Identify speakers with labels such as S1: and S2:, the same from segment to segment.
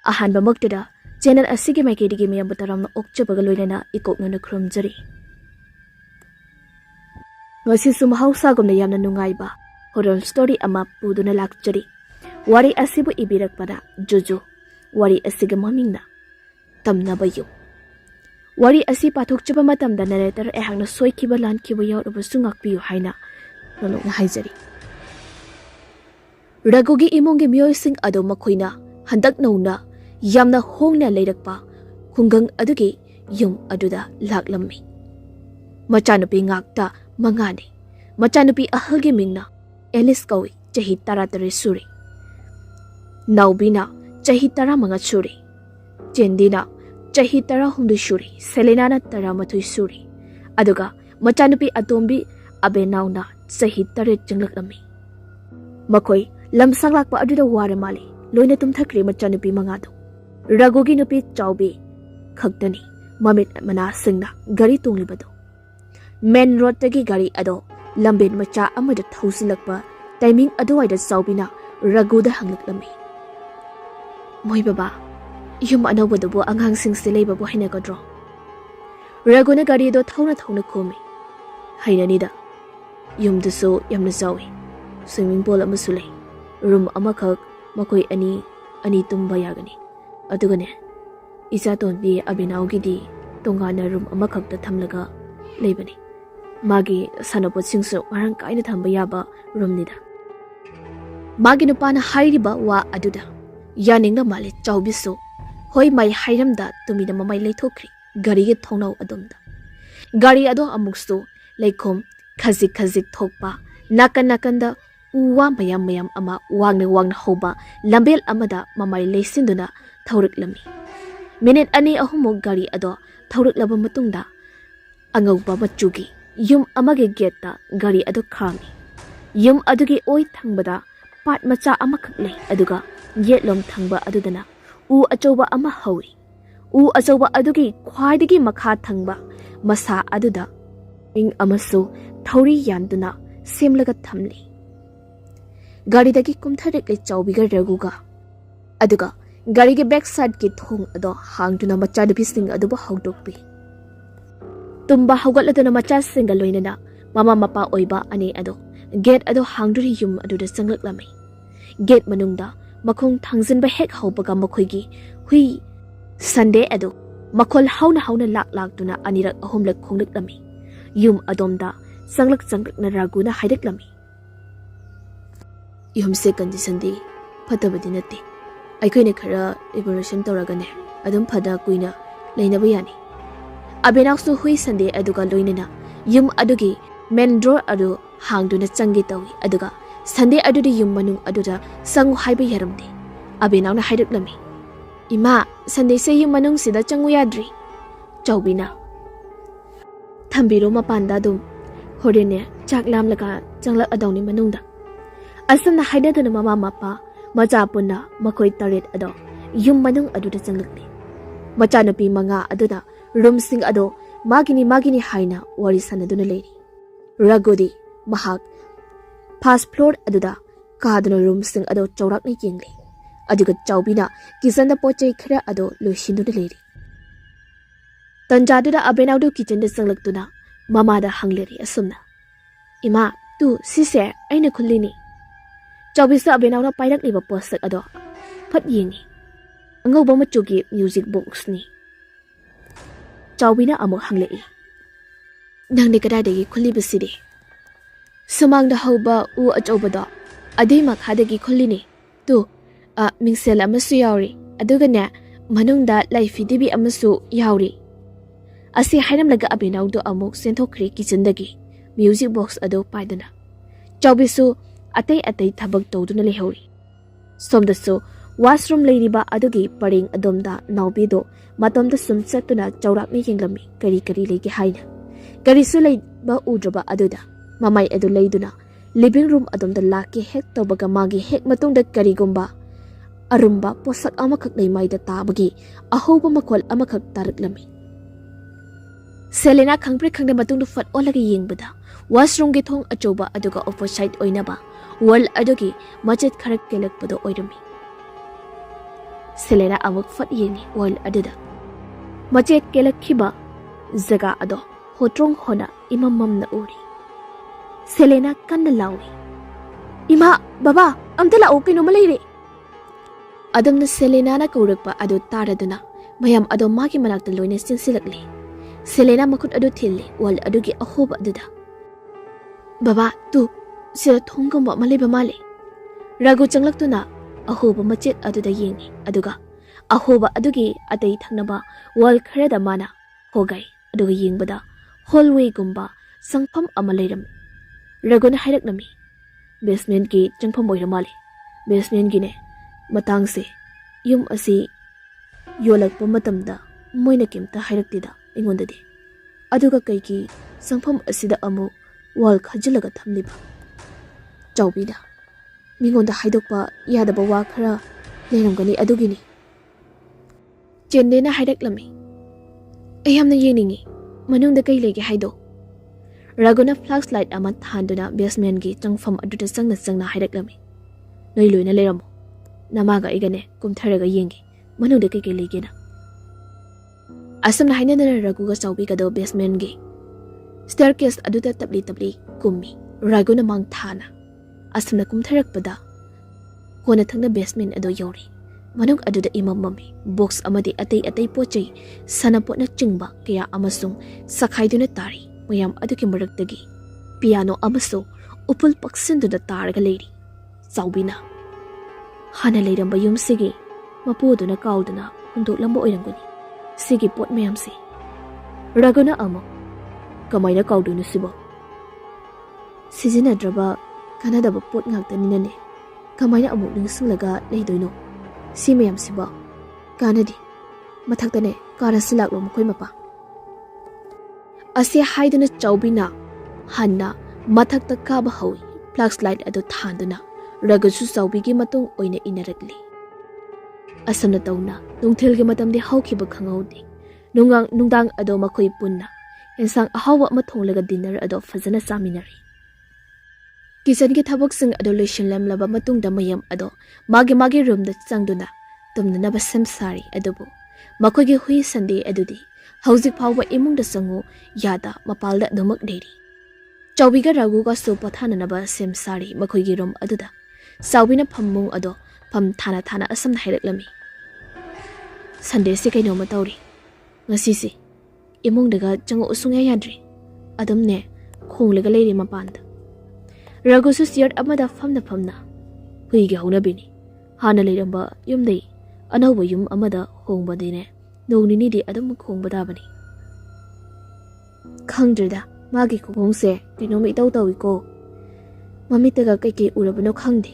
S1: Ahanba Muktada, channel asigi maikidigi Mayambu Taramna ookchabaga loinana ikoknana khurumjari. Ngasi sumahawsagumna yamna nungaiba horror story ama puduna lakchari. Wari asibu ibirakpada JUJU. Wari asiga mamingna Tamnaba yu. Wari asi pathokchaba matamda narrator ehangna soikiba lankiba yawrabasu ngakpiyu haina nolongna haijari. Ragugi imongi miyoising ado makoina handak nauna yamna hongna leirakpa khungang adugi yum aduda laklammi. Machanupi ngakta mangani. Machanupi ahalgi mingna Alice kawi chahi taratari suri. Naubina chahi taramanga suri. Jendina chahi tarahundu suri. Selenana taramatui suri. Aduga machanupi atombi abenauna chahi tarit janglaklammi. Makoi lamsanglakpa aduda waramali loina tumthakri machanupi mangado. Ragugi nupi chaubi khaktani mamit mana singna gari tunglibado. Main road tagi gari ado lambin macha amada thausilakpa timing aduwaida saubina raguda hanglaklammi. Moi baba yum anawadabu angangsing silaibabu hainagadro. Raguna gari do thauna khomi. Hainanida yumdusu yamna zawi. Swimming pool amasu lei. Room amakhak makoi ani tumba yagani. Adugane isa tonbi abinaugidi tongana room amakhakta thamlaga leibani. Magi sanapotchingsu marang kaina thamba yaba roomnida. Magi nupana hairiba wa aduda yaningna male chaubisu hoi mai hairamda tumina mamai leithokri gari ge thongnau adomda. Gari ado amuksu leikhom khazik thokpa nakanda uwa mayam ama wangna hoba lambel amada mamai leisinduna thauruklami. Minute ani ahumuk gari ado thauruklaba matungda angauba machugi yum amage geta gari ado khami. Yum adugi oi thangbada pat macha amakhak lei aduga yetlom thangba adudana u achoba ama hawi. U achoba adugi khwaidagi makha thangba masa aduda ing amasu thauri yanduna semlaga thamli. Gari dagi kumtharik le chaubiga raguga. Aduga gari ge backside ki thong ado hangduna macha dupising aduba hawdokpi. Tumba hawgatladuna macha singa loinana mama mapa oiba ani ado gate ado hangduri yum aduda sanglaklammi. Gate manungda makhong thangzinba hek hawbaga makhoigi hui Sunday ado makhol hauna lak tuna anirak ahomlak khonglaklammi. Yum adomda sanglak na raguna haidaklami. Yum se condition di phatabadi nate. Aikoine khara evaluation tawragane adum phada kuina leinaba yani. Abenaksu hui Sunday aduga loinena yum adugi main door adu hangduna changi tawi aduga Sunday adudi yum manung aduda sangu haiba yaramde. Abenakna haidaklami. Ima Sunday se yum manung sida changu yadri. Chaubina thambiro mapanda dum horene chaklam laga changlak adawni manungda. Asamna haidaduna mama mapa macha punna makoi taret ado yum manung aduda changlakni. Macha napi manga aduda room sing ado magini haina wari sanaduna leiri. Ragodi mahak first floor aduda kaduna room sing ado chaurakni yengli. Aduga chaubina kisanda pochai khara ado loishinduna leiri. Tanjaduda abenaudu kitchen da sanglaktuna mama da hangleri asumna. Ima tu sise aina khulini. Chaubisa abenauda pairak liba postak ado phat yengi. Angauba machugi music box ni. Chaubina amuk hanglei. Nangni kadadagi khulibasidi. Sumangda hauba u achobada adui makhadagi khulini. Tu mingsel amasu yauri. Adugana manungda laifidibi amasu yauri. Asi hainam laga abenaudo amuk senthokri kitchendagi music box ado paidana. Chaubisu atay thabak tawduna lehori. Somdasu washroom leiriba adugi paring adomda naubido matomda sumchatuna chaurakni yenglami kari legi haina. Karisu leiba udraba aduda mamai adu leiduna living room adomda laki hek tawbaga magi hek matungda karigumba arumba posak amakhak leimaida tabagi ahoba makhol amakhak taraklami. Selena khangpri khangda matung fat olaga yengbada washroom ge thong achoba aduga opposite oinaba wall adugi machet kharak kelakpado oirami. Selena amuk fat yengi wall adida. Machet kelakhiba zaga ado hotrong hona imamam na uri. Selena kanna lawi. Ima, baba, amta lao kino malayre. Adam na Selena na kaurakpa ado taraduna, mayam ado magi manakta loina sinsilakli. Selena makut ado thilli wal ado gi ahoba aduda. Baba, tu, sila thongkamba malayba mali. Ragu changlak ahoba machet aduda yengi aduga ahoba adugi atay thangnaba wall kharada mana hogay aduga yengbada hallway gumba sangpham ama leiram raguna hairaknami basement gi changpham oiramali basement gi ne matang se yum asi yolakpa matamda moina kimta hairaktida ingondadi aduga kaigi sangpham asida amu wall khajilaga thamliba chawbida mingonda haidokpa yadaba wa khara leramgani adugini Jendena haidaklami ayamna yeningi manungda kai lege haido Raguna flashlight ama thanduna basement gi changfam aduda sangna haidaklami noi loina leramo namaga igane kumtharaga yengi manungda kai lege na asamna hainana raguga chawbi gado basement gi staircase aduda tabli kummi Raguna mang thana asumna kumtharakpada kona thangna basement ado yori manuk aduda imamami box amadi atay pochai sanapotna chingba kaya amasung sakhaiduna tari mayam aduki maraktagi piano amaso upul paksinduna taraga leiri chawbina hana leiramba yumsigi mapuduna kauduna hundolamba oiranguni sigi pot mayamsi Raguna amo kamaina kauduna sibo Sijinadraba kanadaba pot ngaktaninane kamaina amuk ningsunglaga leidoino si mayam siba kanadi mathaktane karasilaklo mukoi mapa asi haiduna chawbina hanna mathakta kaba hawi flashlight ado thanduna ragasu chawbigi matung oina inarakli asamna tawna nungthilgi matamdi hawkhiba khangawdi nungdang ado makoi punna ensang ahawa ama thonglaga dinner ado fazana saminari Kitchen ki thabak sing ado loishin lamlaba matungda mayam ado magi room da changduna tumna ba samsari adobu makogi hui Sunday adudi hauzik phawba imung da sangu yada mapalda domak deri chawbiga ragu ga so pathana na ba samsari makogi room aduda sawbina phammung ado pham thana asam hailaklami Sunday se kaino matawri ngasi se imung daga changu usunga yadri adamne khonglega leiri mapanda Ragusu siyard amada famna huigi hauna bini hana leiramba yumdai anauba yum amada hongba dine nongnini di adam khongba bani khangdrida magi khongse kinomi tawi ko mamitaga kaike urabano khangdi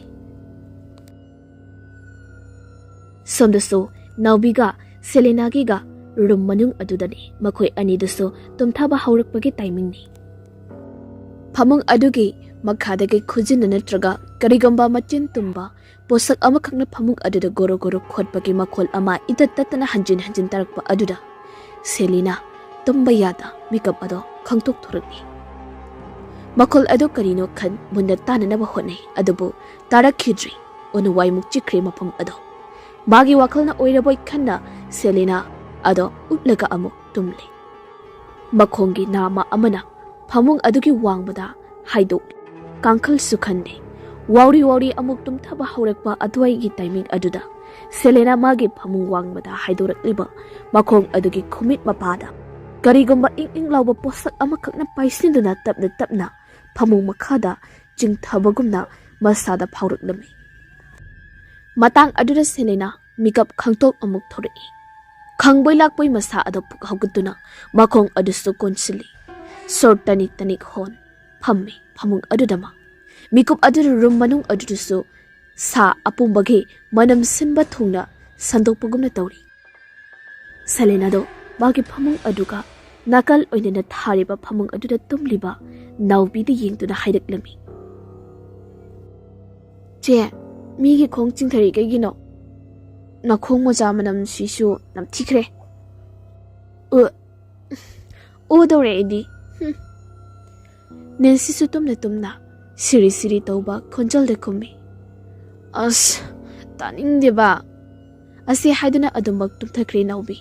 S1: somdaso naubiga Selena gi ga room manung adudani makhoi ani daso tumthaba haurakpagi timing ni phamung adugi Makhadagi khujina natraga karigamba machin tumba posak amakhakna phamuk aduda goro khotpagi makhol ama itattatana hanjin tarakpa aduda Selena tumba yada makeup ado khangtok thurani makhol ado karino khan bunda tananaba honai adubu tarak khidri onu waimuk chikre mapham ado magi wakhalna oiraboi khanna Selena ado utlaga amuk tumle makhongi nama amana phamung adugi wangbada haidok Kankal sukhande wari amuk tumthaba haurakpa adwai gi timing aduda Selena magi phamung wangbada haidorakliba makhong adugi khumit mapada karigumba ing lawba posak amakhakna paisinduna tapna phamung makhada jingthabagumna masada phauruklami matang aduda Selena makeup khangtok amuk thori khangboi lakpoi masa ado pukhawgutuna makhong adusu konsili sortani tanik hon phammi phamung adudama mikup adur room manung adudusu sa apumbagi manam sinba thungna sandokpagumna tawri Selena do magi phamung aduga nakal oinena thariba phamung aduda tumliba nawbi di yengtuna haidaklami che migi khong chingthari kaigino na khong moja manam sisu nam thikre o dore idi Nancy su tumna siri tauba khonjal de khumi as taning deba Asi haiduna adumak tumthakri naubi.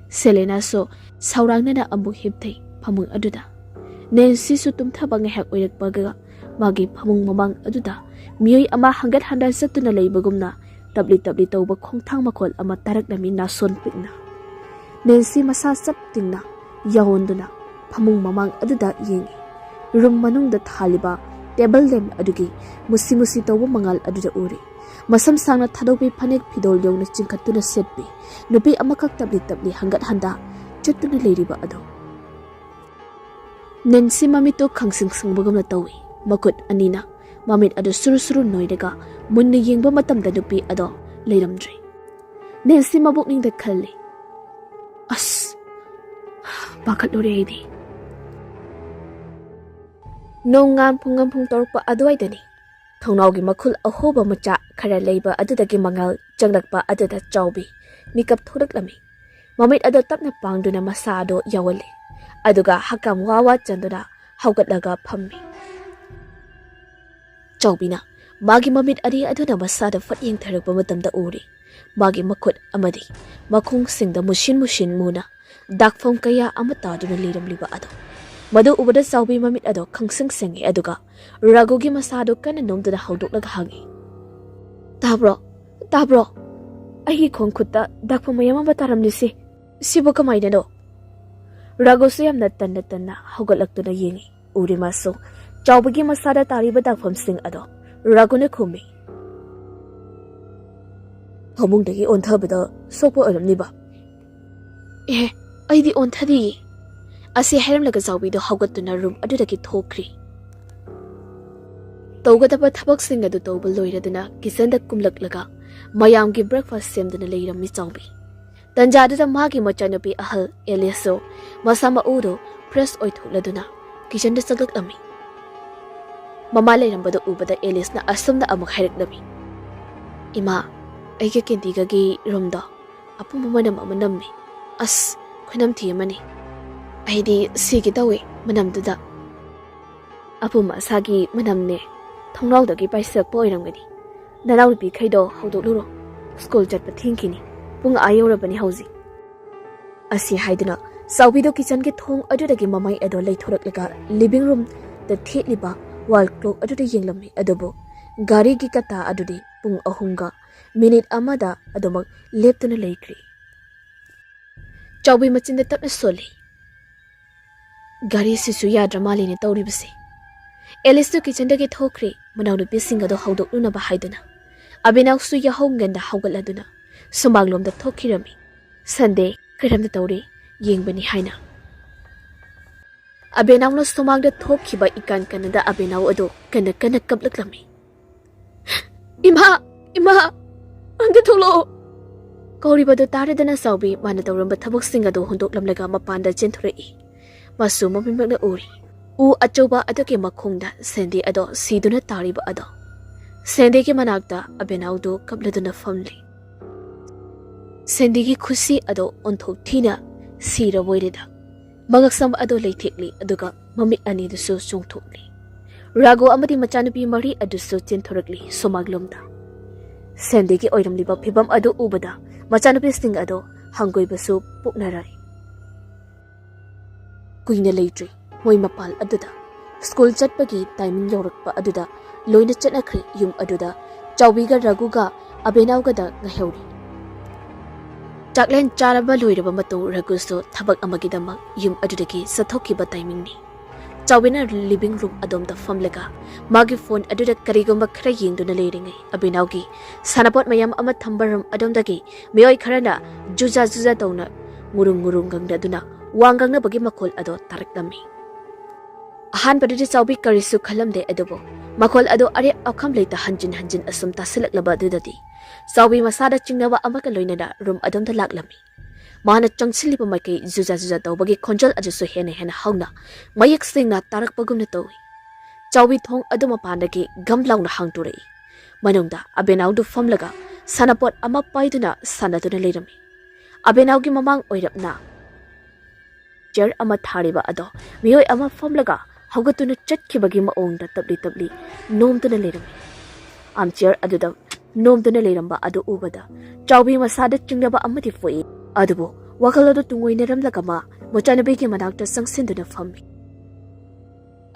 S1: Selena so saurangna amuk hipthai phamung aduda. Nancy su tumthaba ngahak oirakpaga magi phamung mamang aduda miyoi ama hangat handal satuna leibagumna tabli tawba khongthang makhol ama taraknami nason pikna. Nancy masa sap tingna yawonduna phamung mamang aduda yengi. Room manungda thaliba table lamp adugi musi tawba mangal aduda uri. Masam sangna thadopi phanek phidol yongna chingkhatuna setbi nupi amakak tabli hangat handa chutuna leiriba ado. Nancy mamito khangsing sangbagam na tawi makut anina mamit ado suru noidaga munna yengba matamda nupi ado leiramdri. Nancy mabukning da khalli. As bakat lore aidi. Nongan pungam pung torpa adwaidani. Thongnaugi makhul ahoba macha khara leiba adudagi mangal changlakpa aduda chawbi mikap thoraklami. Mamit ado tapna pangduna masa ado yawali. Aduga hakam wawa chanduna haugatlaga phammi. Chawbina magi mamit ari aduna masada fatyeng tharakpa matamda uri. Magi makhut amadi makhung singda mushin muna dakfam kaya amata aduna liramliba ado. Madu ubada chawbi mamit ado khangsing sengi aduga ragugi masado kana nomduna haudoklaga hangi. Tabro ahi khong khutta dakfam mayama taramnisi sibo kamaina do. Ragu su yamna tanna haugatlaktuna yengi uri maso chawbigi masada tariba dakfam sing ado raguna khumi. Hamungdagi onthabada sokpo oramniba. Aidi onthadi. Asi hairamlaga chawbido haugatuna room adudagi thokri. Tawgadaba thabak sing adu tawba loiraduna kitchen kumlaklaga mayamgi breakfast semduna leirammi chawbi. Tanjadada magi machanupi ahal Eliaso masama udo press oithukladuna kitchen da saglakami. Mama leirambada ubada Eliasna asumna amuk hairaknami. Ima aige kendigagi roomda apumba manammi. As khunam thiyamani. Aidi sigi tawe manamduda. Apuma sagi manamne thongnawdagi paisak poiramgani. Nanawnupi khaido haudokluro school chatpa thingkini pung ayawrabani hauji. Asi haiduna chawbido kitchen ge thong adudagi mamai ado leithoraklaga living room da thitliba wall clock aduda yenglammi adubo gari gi kata adudi pung ahunga minute amada adomak leptuna leikri. Chawbi machinda tapna soli. Gari sisu yadra malini tawribasi. Elistu kitchen dagi thokri manawnupi singado haudokluna ba haiduna. Abinawsu yahonganda haugatladuna sumaglomda thokhirami. Sunday karamda tawri yengbani haina. Abenawno sumagda thokhiba ikan kanada abenaw ado kana kaplaklami. Ima anda tholo. Kauribado taradana sawbi mana tawramba thabak singado hondoklamlaga mapanda chenthurei. Masu mamimagna uri. U achoba adoke makhongda sendi ado siduna tariba ado. Sendi ke manakta abenawdo kapladuna famli. Sendi ki khusi ado onthok thina sira boireda. Mangaksam ado leithekli aduga mamit ani dusu chongthokli. Rago amadi machanupi mari adusu chenthoragli somaglomda. Sendi ki oiramliba phibam ado ubada machanupi sing ado hangoibasu puknarai. Kuina leitri moi mapal aduda school chatpagi timing yorakpa aduda loina chatnakri yum aduda chawbiga raguga abenawgada ngaheuri. Chaklen charaba loiraba matung raguso thabak amagidamak yum adudagi sathokiba timing ni. Chawbina living room adomda famlaga magi phone aduda karigomba khara yengduna leiringai abenawgi sanapot mayam ama thambaram adomdagi miyoi kharana juja tawna ngurung gangdaduna wangangna bagi makol ado taraklami. Ahan padudi chawbi karisu khalamde adubo makol ado are akham leita hanjin asum tasilaklaba adudadi chawbi masada chingnawa amaka loinada room adomda laklami. Mana changsiliba makai juja tawbagi khonjal ajusu hena hauna mayak singna tarakpagumna tawi. Chawbi thong aduma pandagi gamlauna hangturei. Manungda abenawdu famlaga sanapot ama paiduna sanaduna leirami. Abenawgi mamang oirapna chair ama thariba ado miyoi ama famlaga haugatuna chatkibagi maongda tabli nomtuna leirami. Am chair aduda nomduna leiramba adu ubada chawbi masada chingraba amati foi adubo wakalado tungoinaramlaga ma mochanabegi manakta sangsinduna fammi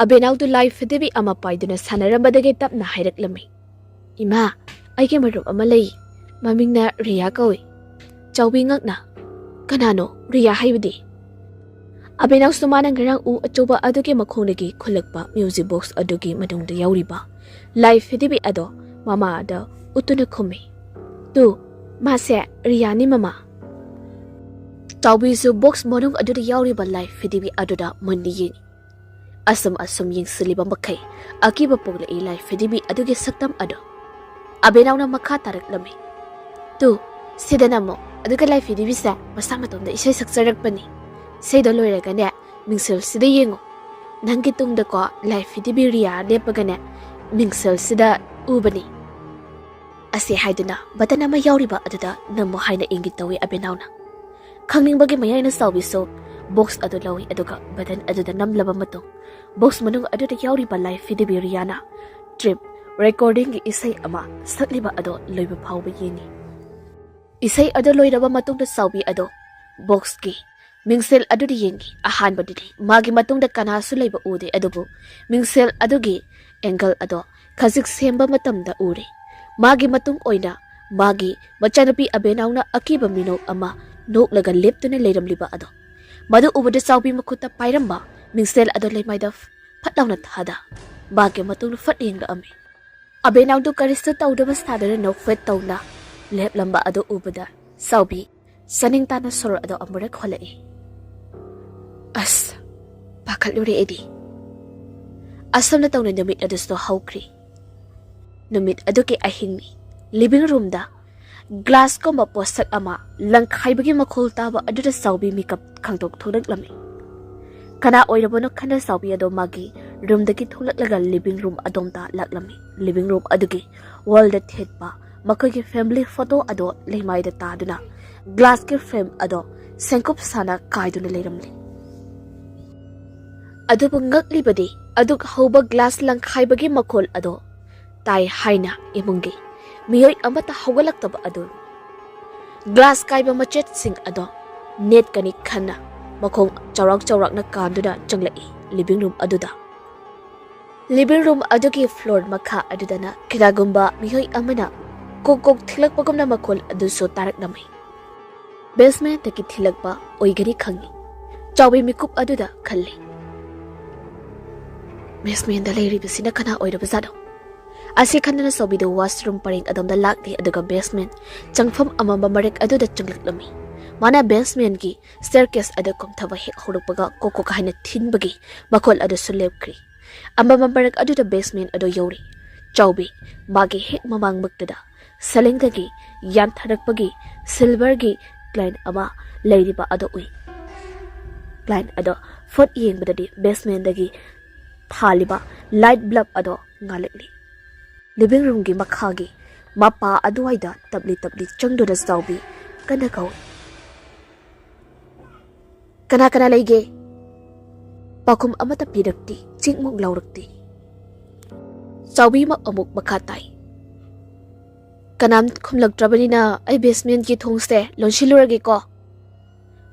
S1: abenaudu life debi ama paiduna sanarambadage tapna hairaklammi ima aige marup ama lei mamingna riya kawi chawbi ngakna kanano riya haibidi abenau sumana ngarang u achoba aduge makhonegi khulakpa music box aduge madungda yauriba live debi ado mama ada utuna khumi tu mase riya ni mama chawbi su box monung aduda yauriba live debi aduda mundi yini asum ying siliba makai akiba pogla e live debi aduge saktam ado abenau na makha tarak lami tu sidana mo aduga live debi sa masama tonda isai saksarak pani sei do loira gane mingsel sida yengo nangi tungda ko life debi riya lepagane mingsel sida ubani ase haiduna batana ma yauriba aduda namo haina ingi tawi abenauna khangning bagi mayai na sawi so box adu lawi aduga badan aduda namlaba matong box manung aduda yauriba life debi riya na trip recording gi isai ama sakliba ado loiba phawba yeni isai adu loiraba matungda sawi ado box gi mingsel adudi yengi ahan badidi magi matungda kanasu leiba ude adubu mingsel adugi angle ado khazik semba matamda ure magi matung oina magi machanupi abenauna akiba minok ama noklaga leptuna leiramliba ado madu ubada chawbi makhuta pairamba mingsel ado leimaida phatlauna thada magi matung fat yengla ame abenaudu karista tawdaba sadara nokfet tawla leplamba ado ubada chawbi saning tana sor ado amura kholai as pakalure edi asamna tawna namit adusto haukri namit aduke ahingni living room da glass ko maposak ama langkhaibagi makhol taba aduda sawbi makeup khangtok thodak lami kana oirabono khana sawbi ado magi room dagi tholak laga living room adomta laklami living room adugi wall da thetpa makogi family photo ado leimai da taduna glass ke frame ado senkop sana kaiduna leiramli adubu ngaklibadi adug hauba glass langkhaibagi makhol ado tai haina imungi miyoi amata hawalaktaba ado glass kaiba machet sing ado net kani khana makhong chawrak na kanduna changlai living room adugi floor makha adudana kiragumba miyoi amana kokok thilakpagumna makhol adu so tarak namai basement taki thilakpa oigari khangi chawbi mikup aduda khalli basement da leiri bisina kana oiraba zado asi khandana sobi the washroom paring adamda lakli aduga basement changfam amamba marek aduda changlaklami mana basement gi staircase adu komthaba hek horukpaga kokok haina thinbagi makhol adu sulepkri amamba marek aduda basement adu yori chawbi magi hek mamang muktada salengdagi yantharakpagi silver gi client ama leiriba ado ui client ado foot yengbadadi basement dagi thaliba light bulb ado ngalekli living room gi makhagi mapa aduaida tabli changdo da sawbi kana kawi kana leige pakum amata pirakti chingmuk laurakti sawbi ma amuk makhatai kanam khumlak trabanina ai basement ki thongse lonsiluragi ko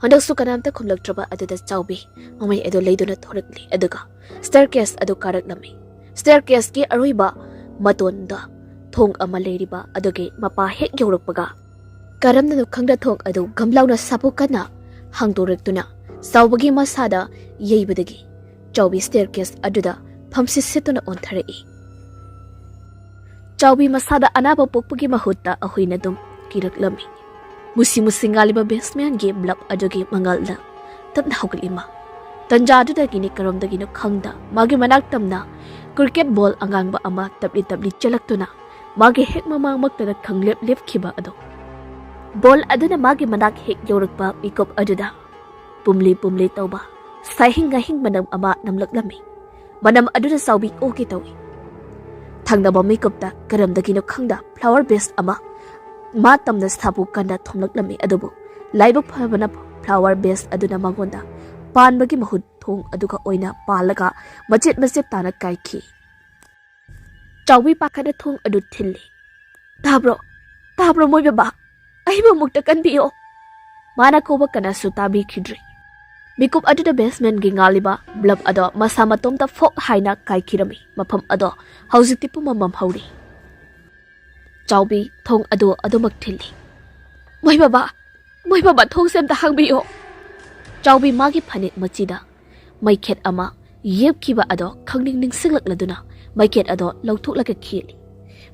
S1: handak su kanam ta khumlak traba aduda chawbi mamai ado leiduna thorakli aduga staircase adu karak nami staircase ki aruiba matonda thong ama leiriba aduge mapa hek yorukpaga karamna no khangda thong adu gamlauna sapukana hangdorektuna sawbagi masada yeibadagi chawbi staircase aduda phamsi situna ontharei chawbi masada anaba pokpagi mahutta ahoina dum kiraklami musi ngaliba basement gi block adugi mangalda tapna hoglima tanja aduda gini karamda gino khangda magi manak tamna cricket ball angangba ama tabli chalaktuna magi hek mamang maktada khanglep lep khiba ado ball aduna magi manak hek yorakpa pikop aduda pumli tawba sahing manam ama namlaklami manam aduda sawbi okay tawi thangdaba makeup da karamda gino khangda flower base ama ma tamna sthapu kanda thomlaklami adubu laibuk phabana flower base aduna mangonda panbagi mahut thong aduga oina palaga machet tana kaiki chawbi pakhada thong adu thilli tabro moy baba ai ba mukta kan biyo mana ko ba kana su tabi khidri Mikup aduda basement gi ngaliba blub ado masa matom ta fok haina kai khirami mafam ado haujiti pu mamam hauri Chaubi thong ado mak thili Moi baba thong sem ta hangbiyo Chaubi magi phanet machida maikhet ama yep kiba ado khangning ning singlak laduna maikhet ado lauthuk laka khili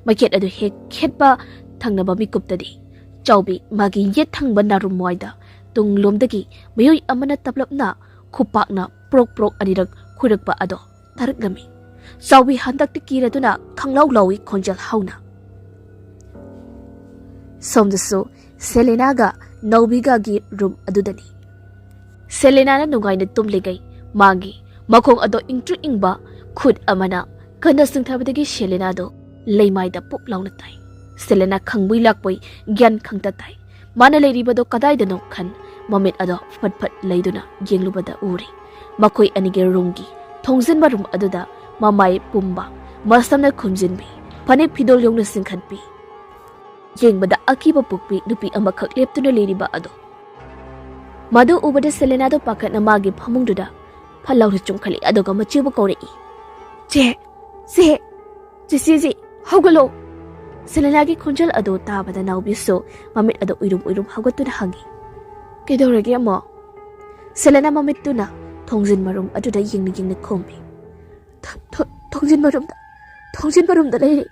S1: maikhet ado he khetba thangnaba mikup tadi Chaubi magi yet thangba narum moida tung lomdagi mayoy amana tablapna khupakna prok anirak khurakpa ado taraklami Chaubi handakti kiraduna khanglaw lawi khonjal hauna Somdasu Selena ga Naubiga gi room adudani Selena na nungaina tumligay magi makong ado ingtru ingba khud amana kana singthabadagi Selena do leimaida puplaw na tay Selena khangbui lakpoi gyan khangta tay mana leiribado kadaidano khan mamit ado fatfat leiduna yenglubada uri makoi anige roomgi thongjinba room aduda mamai pumba masamna khumjinbi phane phidol yongna singkhatpi yengbada akiba pukpi nupi amakhak leptuna leiriba ado madu ubada Selena do pakatna magi phamungduda phalawri chungkhali adoga machibu kore je hawgalo Selena gi khunjal ado tabada naubiso mamit ado uirum hawgatuna hangi kedorage amo Selena mamit tuna thongjin marum aduda yingni khombi thongjin marumda leiri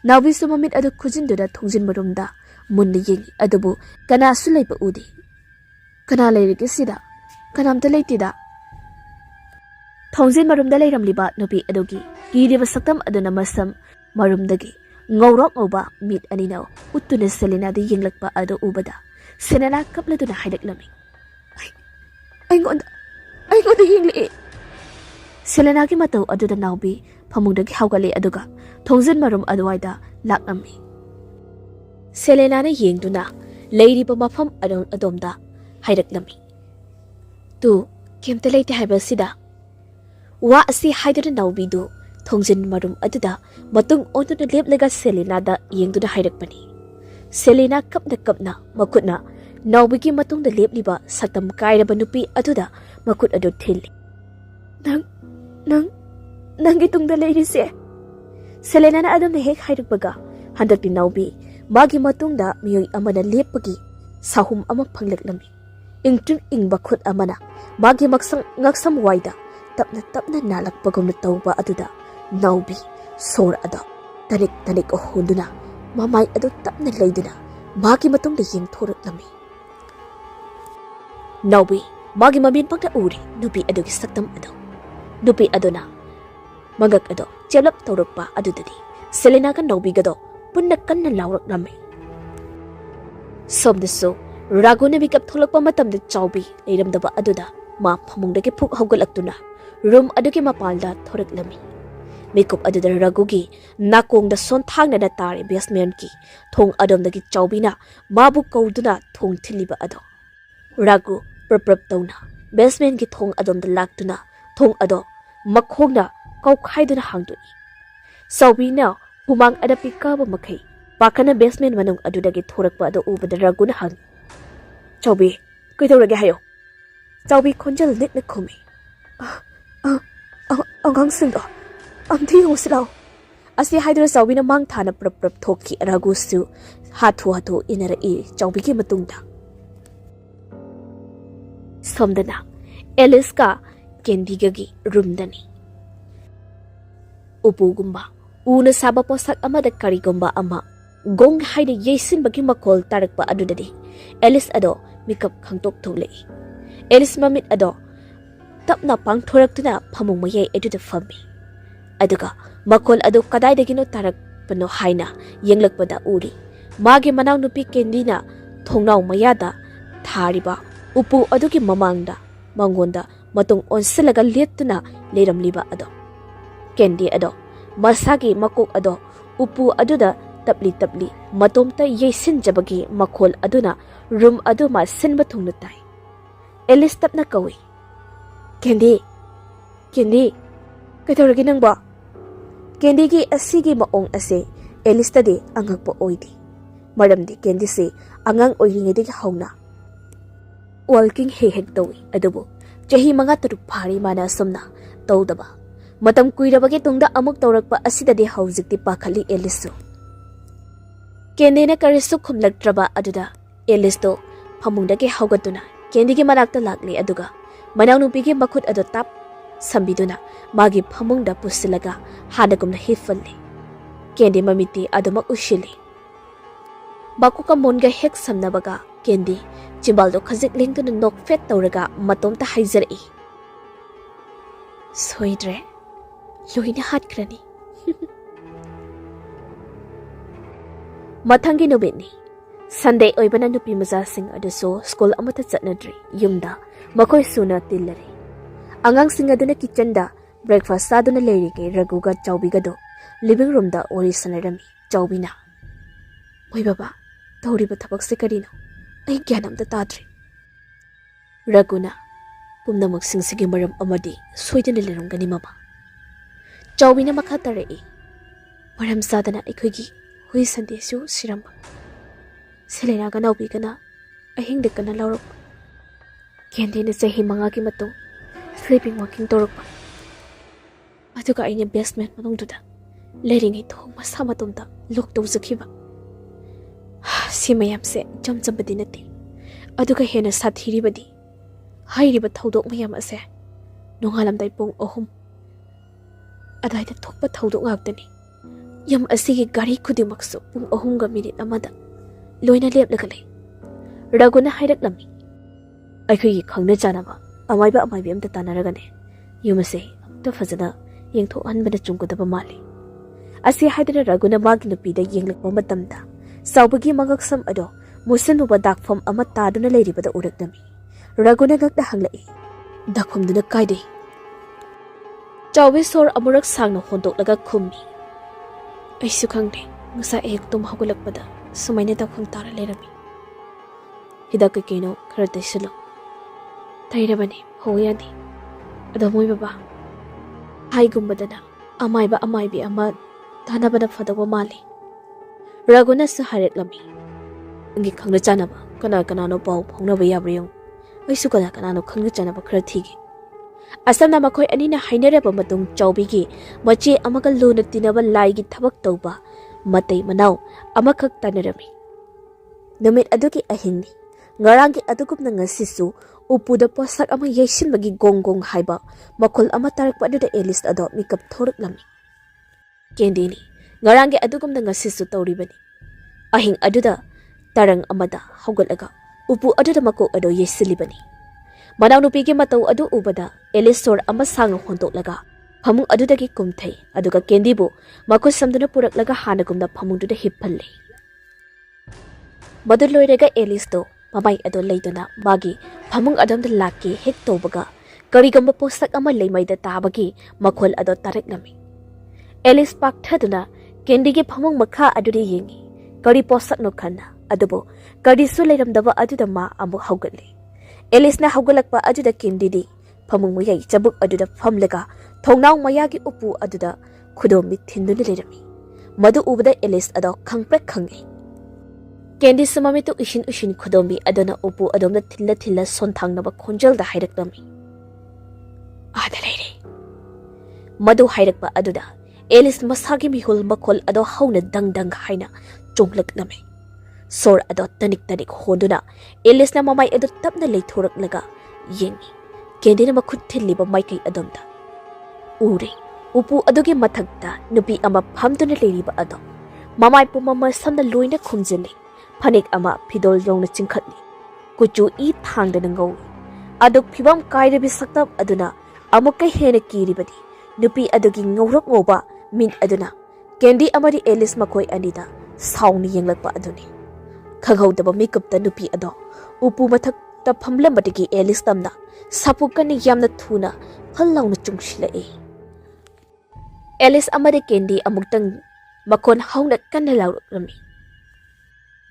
S1: naubiso mamit ado khujinduda thongjin marumda munni yingi adubu kana sulaiba udi kana leirige sida kanamta leitida thongjin marumda leiramliba nupi adogi giriba saktam aduna masam marumdagi ngawrok oba mit anina uttuna Selena di yinglakpa ado ubada Selena kapladuna haidaklami aingonda yingli Selena gi matau aduda naubi phamungdagi hawgali aduga thongjin marum adwaida lakami Selena na yengduna leiriba mafam adomda haidaklami tu kemta leite haibasida wa asi haidana naubi du thongjin marum aduda matung onduna leplega Selena da yengduna hairakpani Selena kapna makutna naubigi matungda lepliba satam kairaba nupi aduda makut adu thili nang itungda leirise Selena na adamna hek hairakbaga handakti naubi magi matungda miyoy amana lepagi sahum amak phanglaklami ingtun ingba khut amana magi ngaksam waida tapna nalakpagumna tawba aduda naubi sor ada tanik hunduna mamai adu tapna leiduna magi matungda yengthoraklami naubi magi mamin pagda uri nupi adugi saktam ado nupi aduna magak ado chelap tawrakpa adudadi Selena ka naubi gado punna kanna lawraklami somdasu Raguna bikap tholakpa matamda Chaubi leiramdaba aduda ma phamungdagi phuk hawgalaktuna room adugi mapalda thoraklami Mikup aduda Ragugi nakongda sonthangna da tare basement ki thong adomdagi Chaubina mabu kauduna thong thiliba ado Ragu prap tawna basement ki thong adomda laktuna thong ado makhongna kaukhaiduna hangdui Chaubina humang adapi kaba makai pakana basement manung adudagi thorakpa ado ubada Raguna hang Chaubi kaidorage hayo Chaubi khonjal nikna khomi angang singdo amthi hosraw asi haidra Chaubina mang thana prap thoki Ragusu hathu inara e Chaubi ki matungda somdana Alice ka Kendigagi rumdani upugumba una saba posak amada karigumba ama gong haida yesin bagi makol tarakpa adudadi Alice ado mikap khangtok tholei Alice mamit ado tapna pangthoraktuna phamung mayai eduda fammi aduga makol ado kadaidagino tarakpano haina yenglakpada uri magi manaw nupi Kendina thongnaw mayada thariba upu adugi mamangda mangonda matung onsilaga lettuna leiramliba ado Kendi ado masagi makok ado upu aduda tapli matomta yesin jabagi makol aduna room aduma sinba thungna tai Alice tapna kawi Kendi kaidoragi nangba Kendi gi asigi maong ase Elistadi angakpa oidi. Maramdi Candy angang oiringedigi hauna. Walking hek tawi adubu chahi manga taruk phari mana somna tawdaba. Matam kuirabagi tungda amuk tawrakpa asidadi haujikti pakhali Elisu. Candy na karisu khumlaktraba aduda Elisto phamungdagi haugatuna Candy gi manakta lakli aduga mananupigi makhut adu tap sambiduna magi phamungda pusilaga hanagumna hifalli. Candy mamiti adumak ushili. Bakuka monga hek samnabaga Candy Chimbaldo khajik lingtuna nok fet tawraga matomta haizari. Soidre loina hatkrani. Mathangi nubitni Sunday oibana nupi maza sing aduso school amata chatnadri yumda makoi suna tillari. Angang sing aduna kitchen da breakfast saduna leirige raguga chawbiga do living room da ori sanarami chawbina. Oi baba tawriba thabak se karino ai gyanam da tadri. Raguna pumnamak singsigi maram amadi soidana lerumgani mama. Chawbina makha tarei maram sadana aikhogi hui sandesu siramba. Selena gana ubi gana ahing de gana laurok. Candy na sahi manga ki matung sleeping walking torok. Aduga ay niya basement manong duda. Lering ito masama tumda look to zakiba. Si mayam se jam badi nati. Aduga hena sathiri badi. Hayri ba thaudok mayam ase. Nung alam day pong ohum. Aday da thok ba thaudok ngagtani. Yam asigi gari kudimakso pong ohum ga minute amada. Loina lep lagalay. Raguna hayrak lami. Ay kuyi khangna janaba. Amay ba amta tanaragane. Yumase amta fazana yung thoan ba na chungkudaba mali. Asi haydara raguna maginupida yung lakpa matamda. Saubagi magaksam ado musin ba dakfam ama tado na layri ba da urak nami. Raguna gagda hanglai. Dakum duna kayde. Chawbi sor amurak sang na hondok laga kumi. Ay sukangde. Ngasa ek tumhagulak pada. Sumayna daw kung tara lerami. Hidak kino karate silo. Tayo ba ni huyani. Ado mo'y baba. Hay gumbada na. Amay ba bi ama. Tana ba na fadawa mali. Rago na sa harit lami. Ang ikang na dyan ba. Kana-kanano pa upong na bayabri yung. Ay suka na kanano kang na dyan ba karatigi. Asam na makoy anina hainara pa matong chawbigi. Machi amagal lunat tinaban laigi tabak daw ba. Matay manaw amakag tanarami. Namit aduki ahingni. Ngarangi adukup na ngasisu upuda posak ama yaisin magi gonggong haiba makul ama tarak pa aduda elis ado mikap thorak lami. Candy ni ngarangi adukup na ngasisu tawribani. Ahing aduda tarang amada hawgalaga upu aduda mako ado yaisilibani. Manaw nupigi mataw adu ubada elis sor ama sang hontok laga. Phamung adudagi kumthai aduga Candy bu makus samduna puraklaga hanagumna phamungduda hippalle. Madu loiraga Elis do mamay ado leiduna magi phamung adamda lakki hek tobaga karigamba posak ama leimaida tabagi makhol ado tarik lami. Elis pakthaduna Candy gi phamung makha adudi yengi kari posak no khanna adubo kari su leiramdaba aduda ma amu haugalle. Elis na haugalakpa aduda Candy di phamung mayai chabuk aduda phamlaga thongnaw mayagi upu aduda khudomi thinduna lerami. Madu ubada Elis ado khangpek khangi. Candy sumami tu ushin khudomi adona upu adomna thilla sonthangnaba khonjal da hairakami. Ada leire. Madu hairakpa aduda Elis masagi mihul makol ado hauna dang haina chonglak lami. Sor ado tanik honduna Elis na mamay ado tapna leithorak laga yengi. Candy na makhut thilliba maikay adomda. Uri, upu adugi mathagta nupi ama phamduna leiriba ado. Mamay po mama samna loina khumjili. Panik ama pidol yong na chingkhatli. Kuchu I thangda nangaw. Adug phibam kairabi saktab aduna amuk kay hena kiribadi. Nupi adugi ngawrak ngoba min aduna. Candy amari Elis makoy anida sauni yanglakpa aduni. Khagawdaba makeup ta nupi ado. Upu mathagta phamlambadagi Elis tamna sapukani yamna thuna phalaw na chungshila Elis amari Candy amuktang makon hauna kanna lawrami.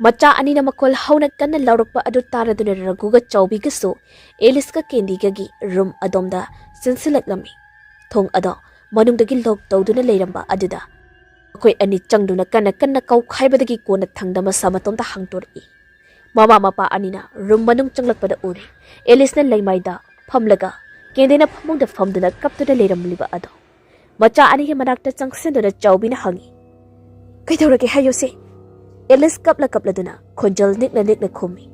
S1: Macha ani na makol hauna kanna lawrakpa adu tara duna raguga chawbi gaso Elis ka Candy gagi room adomda sinsilak lami. Thong ado manungdagi log tawduna leiramba aduda ꯑꯩꯈꯣꯏ ꯑꯅꯤ ꯆꯪꯗꯨꯅ ꯀꯟꯅ ꯀꯟꯅ ꯀꯧꯈꯥꯏꯕꯗꯒꯤ ꯀꯣꯟꯅ ꯊꯪꯗ ꯃꯁꯥ ꯃꯇꯣꯝꯇ ꯍꯥꯡꯇꯣꯔꯛꯏ ꯃꯃꯥ ꯃꯄꯥ ꯑꯅꯤꯅ ꯔꯨꯝ ꯃꯅꯨꯡ ꯆꯪꯂꯛꯄꯗ ꯎꯔꯦ ꯑꯦꯂꯤꯁꯅ ꯂꯩꯃꯥꯏꯗ ꯐꯝꯂꯒ ꯀꯦꯟꯗꯦꯅ ꯐꯃꯨꯡꯗ ꯐꯝꯗꯨꯅ ꯀꯞꯇꯨꯅ ꯂꯩꯔꯝꯂꯤꯕ ꯑꯗꯣ ꯃꯆꯥ ꯑꯅꯤꯒꯤ ꯃꯅꯥꯛꯇ ꯆꯪꯁꯤꯟꯗꯨꯅ ꯆꯥꯎꯕꯤꯅ ꯍꯪꯉꯤ ꯀꯩꯗꯧꯔꯒꯦ ꯍꯥꯏꯌꯨꯁꯦ ꯑꯦꯂꯤꯁ ꯀꯞꯂꯗꯨꯅ ꯈꯣꯟꯖꯦꯜ ꯅꯤꯛꯅ ꯅꯤꯛꯅ ꯈꯨꯝꯃꯤ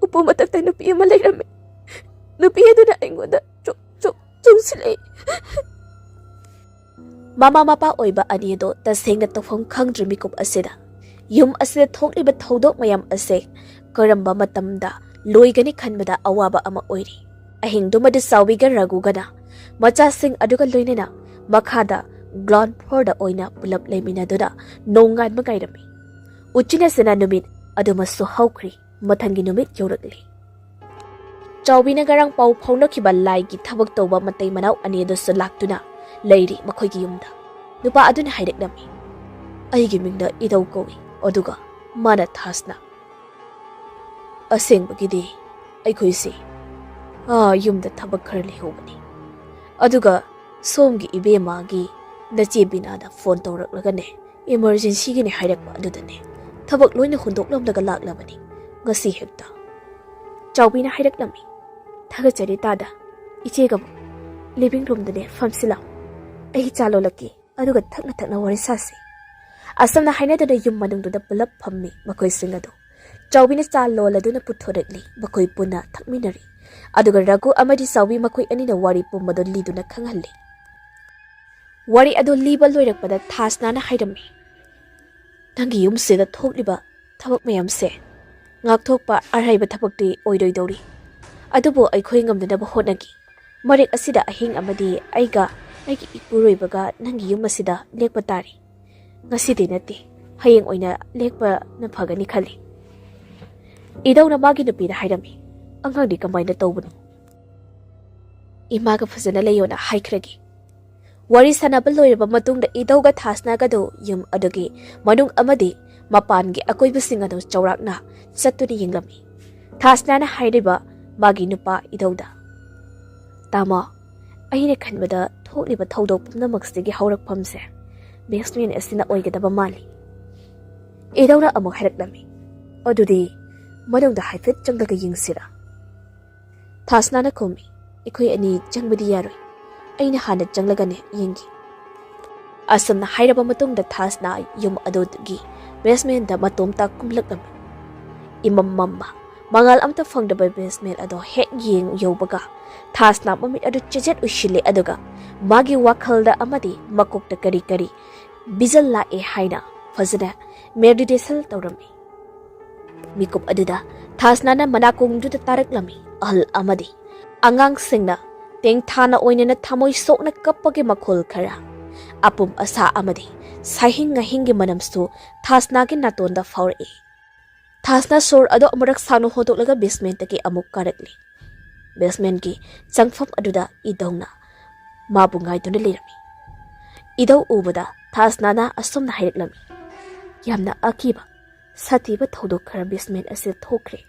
S1: ꯎꯄꯨ ꯃꯊꯛꯇ ꯅꯨꯄꯤ ꯑꯃ ꯂꯩꯔꯝꯃꯤ ꯅꯨꯄꯤ ꯑꯗꯨꯅ ꯑꯩꯉꯣꯟꯗ ꯆꯨꯡꯁꯤꯜꯂꯛꯏ ꯃꯃꯥ ꯃꯄꯥ ꯑꯣꯏꯕ ꯑꯅꯤ ꯑꯗꯣ ꯇꯁꯦꯡꯅ ꯇꯧꯐꯝ ꯈꯪꯗ꯭ꯔꯤ ꯃꯤꯀꯨꯞ ꯑꯁꯤꯗ ꯌꯨꯝ ꯑꯁꯤꯗ ꯊꯣꯛꯂꯤꯕ ꯊꯧꯗꯣꯛ ꯃꯌꯥꯝ ꯑꯁꯦ ꯀꯔꯝꯕ ꯃꯇꯝꯗ ꯂꯣꯏꯒꯅꯤ ꯈꯟꯕꯗ ꯑꯋꯥꯕ ꯑꯃ ꯑꯣꯏꯔꯤ ꯑꯍꯤꯡꯗꯨꯃꯗ ꯆꯥꯎꯕꯤꯒ ꯔꯘꯨꯒꯅ ꯃꯆꯥꯁꯤꯡ ꯑꯗꯨꯒ ꯂꯣꯏꯅꯅ ꯃꯈꯥꯗ ꯒ꯭ꯔꯥꯎꯟ ꯐ꯭ꯂꯣꯔꯗ ꯑꯣꯏꯅ ꯄꯨꯂꯞ ꯂꯩꯃꯤꯟꯅꯗꯨꯅ ꯅꯣꯡꯉꯥꯟꯕ ꯉꯥꯏꯔꯝꯃꯤ ꯎꯆꯤꯟꯅꯆꯤꯟꯅ ꯅꯨꯃꯤꯠ ꯑꯗꯨꯃꯁꯨ ꯍꯧꯈ꯭ꯔꯤ ꯃꯊꯪꯒꯤ ꯅꯨꯃꯤꯠ ꯌꯧꯔꯛꯂꯤ ꯆꯥꯎꯕꯤꯅ ꯉꯔꯥꯡ ꯄꯥꯎ ꯐꯥꯎꯅꯈꯤꯕ ꯂꯥꯏꯒꯤ ꯊꯕꯛ ꯇꯧꯕ ꯃꯇꯩ ꯃꯅꯥꯎ ꯑꯅꯤ ꯑꯗꯨꯁꯨ ꯂꯥꯛꯇꯨꯅ ꯂꯩꯔꯤ ꯃꯈꯣꯏꯒꯤ ꯌꯨꯝꯗ ꯅꯨꯄꯥ ꯑꯗꯨꯅ ꯍꯥꯏꯔꯛꯂꯝꯃꯤ ꯑꯩꯒꯤ ꯃꯤꯡꯗ ꯏꯙꯧ ꯀꯧꯏ ꯑꯗꯨꯒ ꯃꯥꯅ ꯊꯥꯁꯅ ꯑꯁꯦꯡꯕꯒꯤꯗꯤ ꯑꯩꯈꯣꯏꯁꯤ ꯌꯨꯝꯗ ꯊꯕꯛ ꯈꯔ ꯂꯩꯍꯧꯕꯅꯤ ꯑꯗꯨꯒ ꯁꯣꯝꯒꯤ ꯏꯕꯦꯝꯃꯒꯤ ꯅꯆꯦ ꯕꯤꯅꯥꯗ ꯐꯣꯟ ꯇꯧꯔꯛꯂꯒꯅꯦ ꯏꯃꯔꯖꯦꯟꯁꯤꯒꯤꯅꯦ ꯍꯥꯏꯔꯛꯄ ꯑꯗꯨꯗꯅꯦ ꯊꯕꯛ ꯂꯣꯏꯅ ꯍꯨꯟꯗꯣꯛꯂꯝꯂꯒ ꯂꯥꯛꯂꯕꯅꯤ ꯉꯁꯤ ꯍꯦꯛꯇ ꯆꯥꯎꯕꯤꯅ ꯍꯥꯏꯔꯛꯂꯝꯃꯤ ꯊꯥꯒꯠꯆꯔꯤ ꯇꯥꯗ ꯏꯆꯦꯒꯕꯨ ꯂꯤꯚꯤꯡ ꯔꯨꯝꯗꯅꯦ ꯐꯝꯁꯤꯜꯂꯥꯎ ꯑꯩ ꯆꯥ ꯂꯣꯜꯂꯛꯀꯦ ꯑꯗꯨꯒ ꯊꯛꯅ ꯊꯛꯅ ꯋꯥꯔꯤ ꯁꯥꯁꯤ ꯑꯁꯝꯅ ꯍꯥꯏꯅꯗꯨꯅ ꯌꯨꯝ ꯃꯅꯨꯡꯗꯨꯗ ꯄꯨꯂꯞ ꯐꯝꯃꯤ ꯃꯈꯣꯏꯁꯤꯡ ꯑꯗꯨ ꯆꯥꯎꯕꯤꯅ ꯆꯥ ꯂꯣꯜꯂꯗꯨꯅ ꯄꯨꯊꯣꯔꯛꯂꯤ ꯃꯈꯣꯏ ꯄꯨꯟꯅ ꯊꯛꯃꯤꯟꯅꯔꯤ ꯑꯗꯨꯒ ꯔꯘꯨ ꯑꯃꯗꯤ ꯆꯥꯎꯕꯤ ꯃꯈꯣꯏ ꯑꯅꯤꯅ ꯋꯥꯔꯤ ꯄꯨꯝꯕꯗꯨ ꯂꯤꯗꯨꯅ ꯈꯪꯍꯜꯂꯤ ꯋꯥꯔꯤ ꯑꯗꯨ ꯂꯤꯕ ꯂꯣꯏꯔꯛꯄꯗ ꯊꯥꯁꯅꯥꯅ ꯍꯥꯏꯔꯝꯃꯤ ꯅꯪꯒꯤ ꯌꯨꯝꯁꯤꯗ ꯊꯣꯛꯂꯤꯕ ꯊꯕꯛ ꯃꯌꯥꯝꯁꯦ ꯉꯥꯛꯊꯣꯛꯄ ꯑꯔꯥꯏꯕ ꯊꯕꯛꯇꯤ ꯑꯣꯏꯔꯣꯏꯗꯧꯔꯤ ꯑꯗꯨꯕꯨ ꯑꯩꯈꯣꯏ ꯉꯝꯅꯅꯕ ꯍꯣꯠꯅꯒꯤ ꯃꯔꯦꯛ ꯑꯁꯤꯗ ꯑꯍꯤꯡ ꯑꯃꯗꯤ ꯑꯩꯒ ꯑꯩꯒꯤ ꯏꯄꯨꯔꯣꯏꯕꯒ ꯅꯪꯒꯤ ꯌꯨꯝ ꯑꯁꯤꯗ ꯂꯦꯛꯄ ꯇꯥꯔꯤ ꯉꯁꯤꯗꯤ ꯅꯠꯇꯦ ꯍꯌꯦꯡ ꯑꯣꯏꯅ ꯂꯦꯛꯄꯅ ꯐꯒꯅꯤ ꯈꯜꯂꯤ ꯏꯙꯧꯅ ꯃꯥꯒꯤ ꯅꯨꯄꯤꯗ ꯍꯥꯏꯔꯝꯃꯤ ꯑꯉꯥꯡꯗꯤ ꯀꯃꯥꯏꯅ ꯇꯧꯕꯅꯣ ꯏꯃꯥꯒ ꯐꯖꯅ ꯂꯩꯌꯣꯅ ꯍꯥꯏꯈ꯭ꯔꯒꯦ ꯋꯥꯔꯤ ꯁꯥꯟꯅꯕ ꯂꯣꯏꯔꯕ ꯃꯇꯨꯡꯗ ꯏꯙꯧꯒ ꯊꯥꯁꯅꯥꯒꯗꯨ ꯌꯨꯝ ꯑꯗꯨꯒꯤ ꯃꯅꯨꯡ ꯑꯃꯗꯤ ꯃꯄꯥꯟꯒꯤ ꯑꯀꯣꯏꯕꯁꯤꯡ ꯑꯗꯨ ꯆꯥꯎꯔꯥꯛꯅ ꯆꯠꯇꯨꯅ ꯌꯦꯡꯂꯝꯃꯤ ꯊꯥꯁꯅꯥꯅ ꯍꯥꯏꯔꯤꯕ ꯃꯥꯒꯤ ꯅꯨꯄꯥ ꯏꯙꯧꯗ ꯇꯥꯃꯣ ꯑꯩꯅ ꯈꯟꯕꯗ ꯊꯣꯛꯂꯤꯕ ꯊꯧꯗꯣꯛ ꯄꯨꯝꯅꯃꯛꯁꯤꯒꯤ ꯍꯧꯔꯛꯐꯝꯁꯦ ꯕꯦꯁꯃꯦꯟ ꯑꯁꯤꯅ ꯑꯣꯏꯒꯗꯕ ꯃꯥꯜꯂꯤ ꯏꯙꯧꯅ ꯑꯃꯨꯛ ꯍꯥꯏꯔꯛꯂꯝꯃꯤ ꯑꯗꯨꯗꯤ ꯃꯅꯨꯡꯗ ꯍꯥꯏꯐꯦꯠ ꯆꯪꯂꯒ ꯌꯦꯡꯁꯤꯔꯥ ꯊꯥꯁꯅꯥꯅ ꯈꯨꯝꯃꯤ ꯑꯩꯈꯣꯏ ꯑꯅꯤ ꯆꯪꯕꯗꯤ ꯌꯥꯔꯣꯏ ꯑꯩꯅ ꯍꯥꯟꯅ ꯆꯪꯂꯒꯅꯦ ꯌꯦꯡꯒꯤ ꯑꯁꯨꯝꯅ ꯍꯥꯏꯔꯕ ꯃꯇꯨꯡꯗ ꯊꯥꯁꯅꯥ ꯌꯨꯝ ꯑꯗꯨꯒꯤ ꯕꯦꯁꯃꯦꯟꯗ ꯃꯇꯣꯝꯇ ꯀꯨꯝꯂꯛꯂꯝꯃꯤ ꯏꯃꯝ ꯃꯝꯕ ꯃꯉꯥꯜ ꯑꯝꯇ ꯐꯪꯗꯕ ꯕꯦꯁꯃꯦꯟ ꯑꯗꯣ ꯍꯦꯛ ꯌꯧꯕꯒ ꯊꯥꯁꯅꯥ ꯃꯃꯤꯠ ꯑꯗꯨ ꯆꯦꯖꯦꯠ ꯎꯏꯁꯤꯜꯂꯦ ꯑꯗꯨꯒ ꯃꯥꯒꯤ ꯋꯥꯈꯜꯗ ꯑꯃꯗꯤ ꯃꯀꯣꯛꯇ ꯀꯔꯤ ꯀꯔꯤ ꯕꯤꯖꯜ ꯂꯥꯛꯑꯦ ꯍꯥꯏꯅ ꯐꯖꯅ ꯃꯦꯗꯤꯇꯦꯁꯟ ꯇꯧꯔꯝꯃꯤ ꯃꯤꯀꯨꯞ ꯑꯗꯨꯗ ꯊꯥꯁꯅꯥꯅ ꯃꯅꯥꯀꯣꯡꯗꯨꯗ ꯇꯥꯔꯛꯂꯝꯃꯤ ꯑꯍꯜ ꯑꯃꯗꯤ ꯑꯉꯥꯡꯁꯤꯡꯅ ꯇꯦꯡꯊꯥꯅ ꯑꯣꯏꯅꯅ ꯊꯃꯣꯏ ꯁꯣꯛꯅ ꯀꯞꯄꯒꯤ ꯃꯈꯣꯜ ꯈꯔ ꯑꯄꯨꯝ ꯑꯁꯥ ꯑꯃꯗꯤ ꯁꯥꯍꯤꯡ ꯉꯥꯍꯤꯡꯒꯤ ꯃꯅꯝꯁꯨ ꯊꯥꯁꯅꯥꯒꯤ ꯅꯥꯇꯣꯟꯗ ꯐꯥꯎꯔꯛꯏ ꯊꯥꯁꯅꯥ ꯁꯣꯔ ꯑꯗꯣ ꯑꯃꯨꯔꯛ ꯁꯥꯡꯅ ꯍꯣꯟꯗꯣꯛꯂꯒ ꯕꯦꯁꯃꯦꯟꯇꯒꯤ ꯑꯃꯨꯛ ꯀꯥꯔꯛꯂꯤ ꯕꯦꯁꯃꯦꯟꯒꯤ ꯆꯪꯐꯝ ꯑꯗꯨꯗ ꯏꯙꯧꯅ ꯃꯥꯕꯨ ꯉꯥꯏꯗꯨꯅ ꯂꯩꯔꯝꯃꯤ ꯏꯙꯧ ꯎꯕꯗ ꯊꯥꯁꯅꯥꯅ ꯑꯁꯨꯝꯅ ꯍꯥꯏꯔꯛꯂꯝꯃꯤ ꯌꯥꯝꯅ ꯑꯀꯤꯕ ꯁꯥꯊꯤꯕ ꯊꯧꯗꯣꯛ ꯈꯔ ꯕꯦꯁꯃꯦꯟ ꯑꯁꯤꯗ ꯊꯣꯛꯈ꯭ꯔꯦ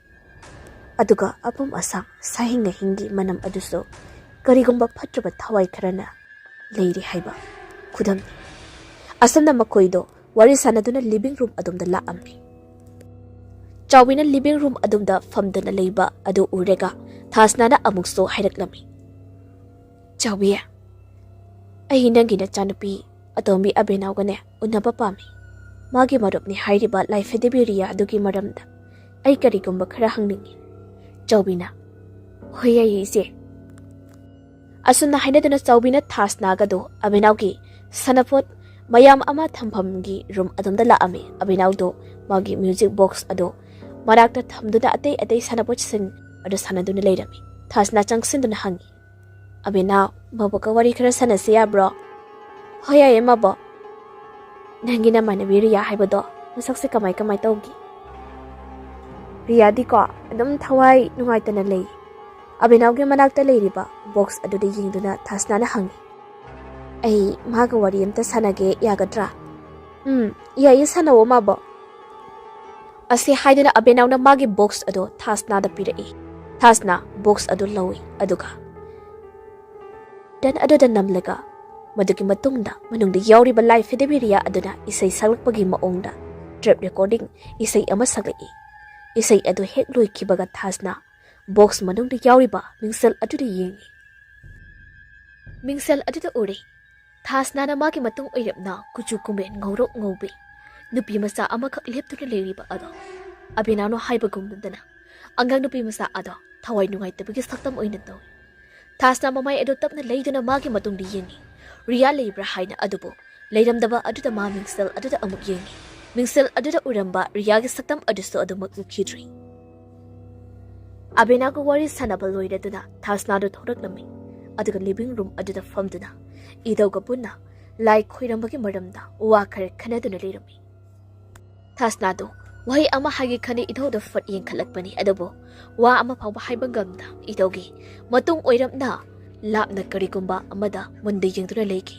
S1: ꯑꯗꯨꯒ ꯑꯄꯨꯝ ꯑꯁꯥꯡ ꯁꯥꯍꯤꯡ ꯉꯥꯍꯤꯡꯒꯤ ꯃꯅꯝ ꯑꯗꯨꯁꯨ ꯀꯔꯤꯒꯨꯝꯕ ꯐꯠꯇ꯭ꯔꯕ ꯊꯋꯥꯏ ꯈꯔꯅ ꯂꯩꯔꯤ ꯍꯥꯏꯕ ꯈꯨꯗꯝꯅꯤ ꯑꯁꯨꯝꯅ ꯃꯈꯣꯏꯗꯣ ꯋꯥꯔꯤ ꯁꯥꯟꯅꯗꯨꯅ ꯂꯤꯚꯤꯡ ꯔꯨꯝ ꯑꯗꯨꯝꯗ ꯂꯥꯛꯑꯝꯃꯤ ꯆꯥꯎꯕꯤꯅ ꯂꯤꯚꯤꯡ ꯔꯨꯝ ꯑꯗꯨꯝꯗ ꯐꯝꯗꯨꯅ ꯂꯩꯕ ꯑꯗꯨ ꯎꯔꯒ ꯊꯥꯁꯅꯥꯅ ꯑꯃꯨꯛꯁꯨ ꯍꯥꯏꯔꯛꯂꯝꯃꯤ ꯆꯥꯎꯕꯤ ꯑꯩ ꯅꯪꯒꯤ ꯅꯆꯥꯅꯨꯄꯤ ꯑꯇꯣꯝꯕꯤ ꯑꯕꯦꯅꯥꯎꯒꯅꯦ ꯎꯅꯕ ꯄꯥꯝꯃꯤ ꯃꯥꯒꯤ ꯃꯔꯨꯞꯅꯤ ꯍꯥꯏꯔꯤꯕ ꯂꯥꯏꯐꯦꯗꯦꯕꯤ ꯔꯤꯌꯥ ꯑꯗꯨꯒꯤ ꯃꯔꯝꯗ ꯑꯩ ꯀꯔꯤꯒꯨꯝꯕ ꯈꯔ ꯍꯪꯅꯤꯡꯉꯤ ꯆꯥꯎꯕꯤꯅ ꯍꯣꯏ ꯌꯥꯏꯌꯦ ꯏꯆꯦ ꯑꯁꯨꯝꯅ ꯍꯥꯏꯅꯗꯨꯅ ꯆꯥꯎꯕꯤꯅ ꯊꯥꯁꯅꯥꯒꯗꯨ ꯑꯕꯦꯅꯥꯎꯒꯤ ꯁꯥꯟꯅꯄꯣꯠ ꯃꯌꯥꯝ ꯑꯃ ꯊꯝꯐꯝꯒꯤ ꯔꯨꯝ ꯑꯗꯨꯝꯗ ꯂꯥꯛꯑꯝꯃꯤ ꯑꯕꯦꯅꯥꯎꯗꯣ ꯃꯥꯒꯤ ꯃ꯭ꯌꯨꯖꯤꯛ ꯕꯣꯛꯁ ꯑꯗꯨ ꯃꯅꯥꯛꯇ ꯊꯝꯗꯨꯅ ꯑꯇꯩ ꯑꯇꯩ ꯁꯥꯟꯅꯄꯣꯠꯁꯤꯡ ꯑꯗꯨ ꯁꯥꯟꯅꯗꯨꯅ ꯂꯩꯔꯝꯃꯤ ꯊꯥꯁꯅꯥ ꯆꯪꯁꯤꯟꯗꯨꯅ ꯍꯪꯉꯤ ꯑꯕꯦꯅꯥꯎ ꯃꯕꯣꯛꯀ ꯋꯥꯔꯤ ꯈꯔ ꯁꯥꯟꯅꯁꯤ ꯌꯥꯕ꯭ꯔꯣ ꯍꯣꯏ ꯌꯥꯏꯌꯦ ꯃꯕꯣꯛ ꯅꯪꯒꯤ ꯅꯃꯥꯟꯅꯕꯤ ꯔꯤꯌꯥ ꯍꯥꯏꯕꯗꯣ ꯃꯁꯛꯁꯦ ꯀꯃꯥꯏ ꯇꯧꯒꯦ ꯔꯤꯌꯥꯗꯤꯀꯣ ꯑꯗꯨꯝ ꯊꯋꯥꯏ ꯅꯨꯡꯉꯥꯏꯇꯅ ꯂꯩ ꯑꯕꯦꯅꯥꯎꯒꯤ ꯃꯅꯥꯛꯇ ꯂꯩꯔꯤꯕ ꯕꯣꯛꯁ ꯑꯗꯨꯗ ꯌꯦꯡꯗꯨꯅ ꯊꯥꯁꯅꯥꯅ ꯍꯪꯉꯤ ꯑꯩ ꯃꯥꯒ ꯋꯥꯔꯤ ꯑꯝꯇ ꯁꯥꯟꯅꯒꯦ ꯌꯥꯒꯗ꯭ꯔꯥ ꯌꯥꯏꯌꯦ ꯁꯥꯟꯅꯋꯣ ꯃꯕꯣꯛ ꯑꯁꯤ ꯍꯥꯏꯗꯨꯅ ꯑꯕꯦꯅꯥꯎꯅ ꯃꯥꯒꯤ ꯕꯣꯛꯁ ꯑꯗꯨ ꯊꯥꯁꯅꯥꯗ ꯄꯤꯔꯛꯏ ꯊꯥꯁꯅꯥ ꯕꯣꯛꯁ ꯑꯗꯨ ꯂꯧꯏ ꯑꯗꯨꯒ ꯗꯟ ꯑꯗꯨꯗ ꯅꯝꯂꯒ Madugi matungda manungda yauriba live fedebiria aduna isai saglakpagi maongda trip recording isai ama saglai. Isai adu hek loikibaga thasna box manungda yauriba mingsel aduda yengi. Mingsel aduda uri. Thasna na magi matung oirapna kuchu kumen ngorok ngobi. Nupi masa amakak leptuna leiriba ado. Abinano haibagumdana. Anggang nupi masa ado thawai nungai tabagi saktam oina taw. Thasna mamay ado tapna leiduna magi matung di yengi. Riya leibra haina adubo. Leiramdaba aduda ma mingsel aduda amuk yengi. Mingsel aduda uramba riyagi saktam adusto adumuk ukidri. Abinago wari sanaba loiraduna thasna do thorak lami. Aduga living room aduda famduna. Idawga punna lai khoirambagi maramda wakare khanaduna leirami. Thasna do wahi ama hagi khani idawda fat yengkhalakpani adubo wa ama phawba haibagamda idawgi matung oiramna lapna karigumba amada munde yengduna leiki.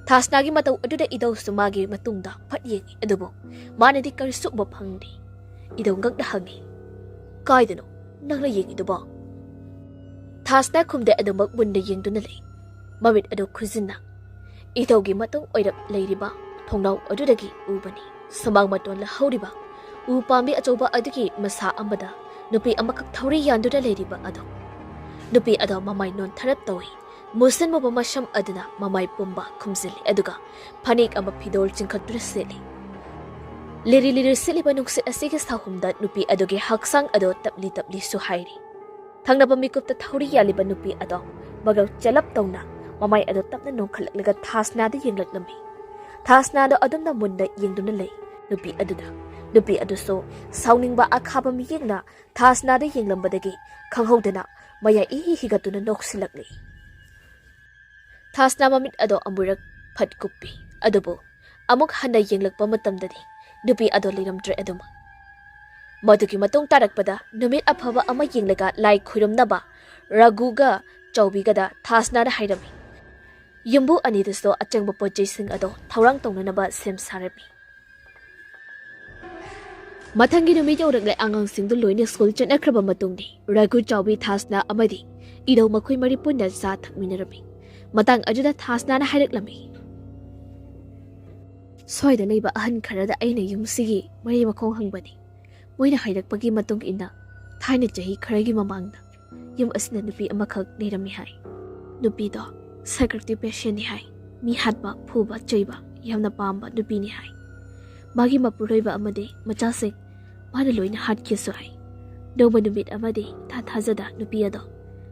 S1: Thasna gi matau aduda idaw sumagi matungda fat yengi adubo manadi karisu ba phangdi. Idaw ngakda hangi. Kaidano nangla yengi duba. Thasna khumde adumak munde yengduna lei. Mamit ado khuzina. Idawgi matung oirap leiriba thongnaw adudagi ubani. Samang maton la hauriba. Upambi achoba adugi masa amada nupi amakak thauri yanduda leiriba ado. Nupi ado mamay non tharap tawi. Musin mo masham aduna mamay pumba kumzili aduga panik ama pidol chingkhatuna sili. Liri siliba nungsit asigi sahumda nupi adogi haksang ado tapli suhairi. Thangnaba mikupta thauri yaliba nupi ado magal chalap tawna mamay ado tapna nongkhalakliga thasna da yenglaklambi. Thasna do adumna munda yengduna lei nupi aduda. Nupi aduso sawningba akhaba miyengna thasna da yenglambadagi khanghodana maya higatuna noksilakli. Thasna mamit ado amurak phat kuppi adubo amuk handa yenglakpa matamdadi nupi ado liramdre aduma. Madugi matung tarakpada numit aphaba ama yenglaga lai khuirumnaba raguga chaubigada thasna da hairami. Yumbu anidaso achangba pojising ado thaurang tongnanaba sem sarami. Mathangi numit yaurakle angang singdu loine school chanakraba matungdi ragu chaubi thasna amadi idaw makhoi mari punna sa thakminarami. Matang ajuda thasna na hailaklami. Soida leiba ahan kharada aina yumsigi mari makhong hangbani. Moina hairakpagi matung ina thaina jahi kharagi mamangda yum asina nupi amakhak leirami hai. Nupi do psychiatric patient ni hai. Mi hatba phuba choiba yamna pamba nupi ni hai. Magi mapuroiba amade machasing mana loina hat kisu hai. Doma numit amade thazada nupi ado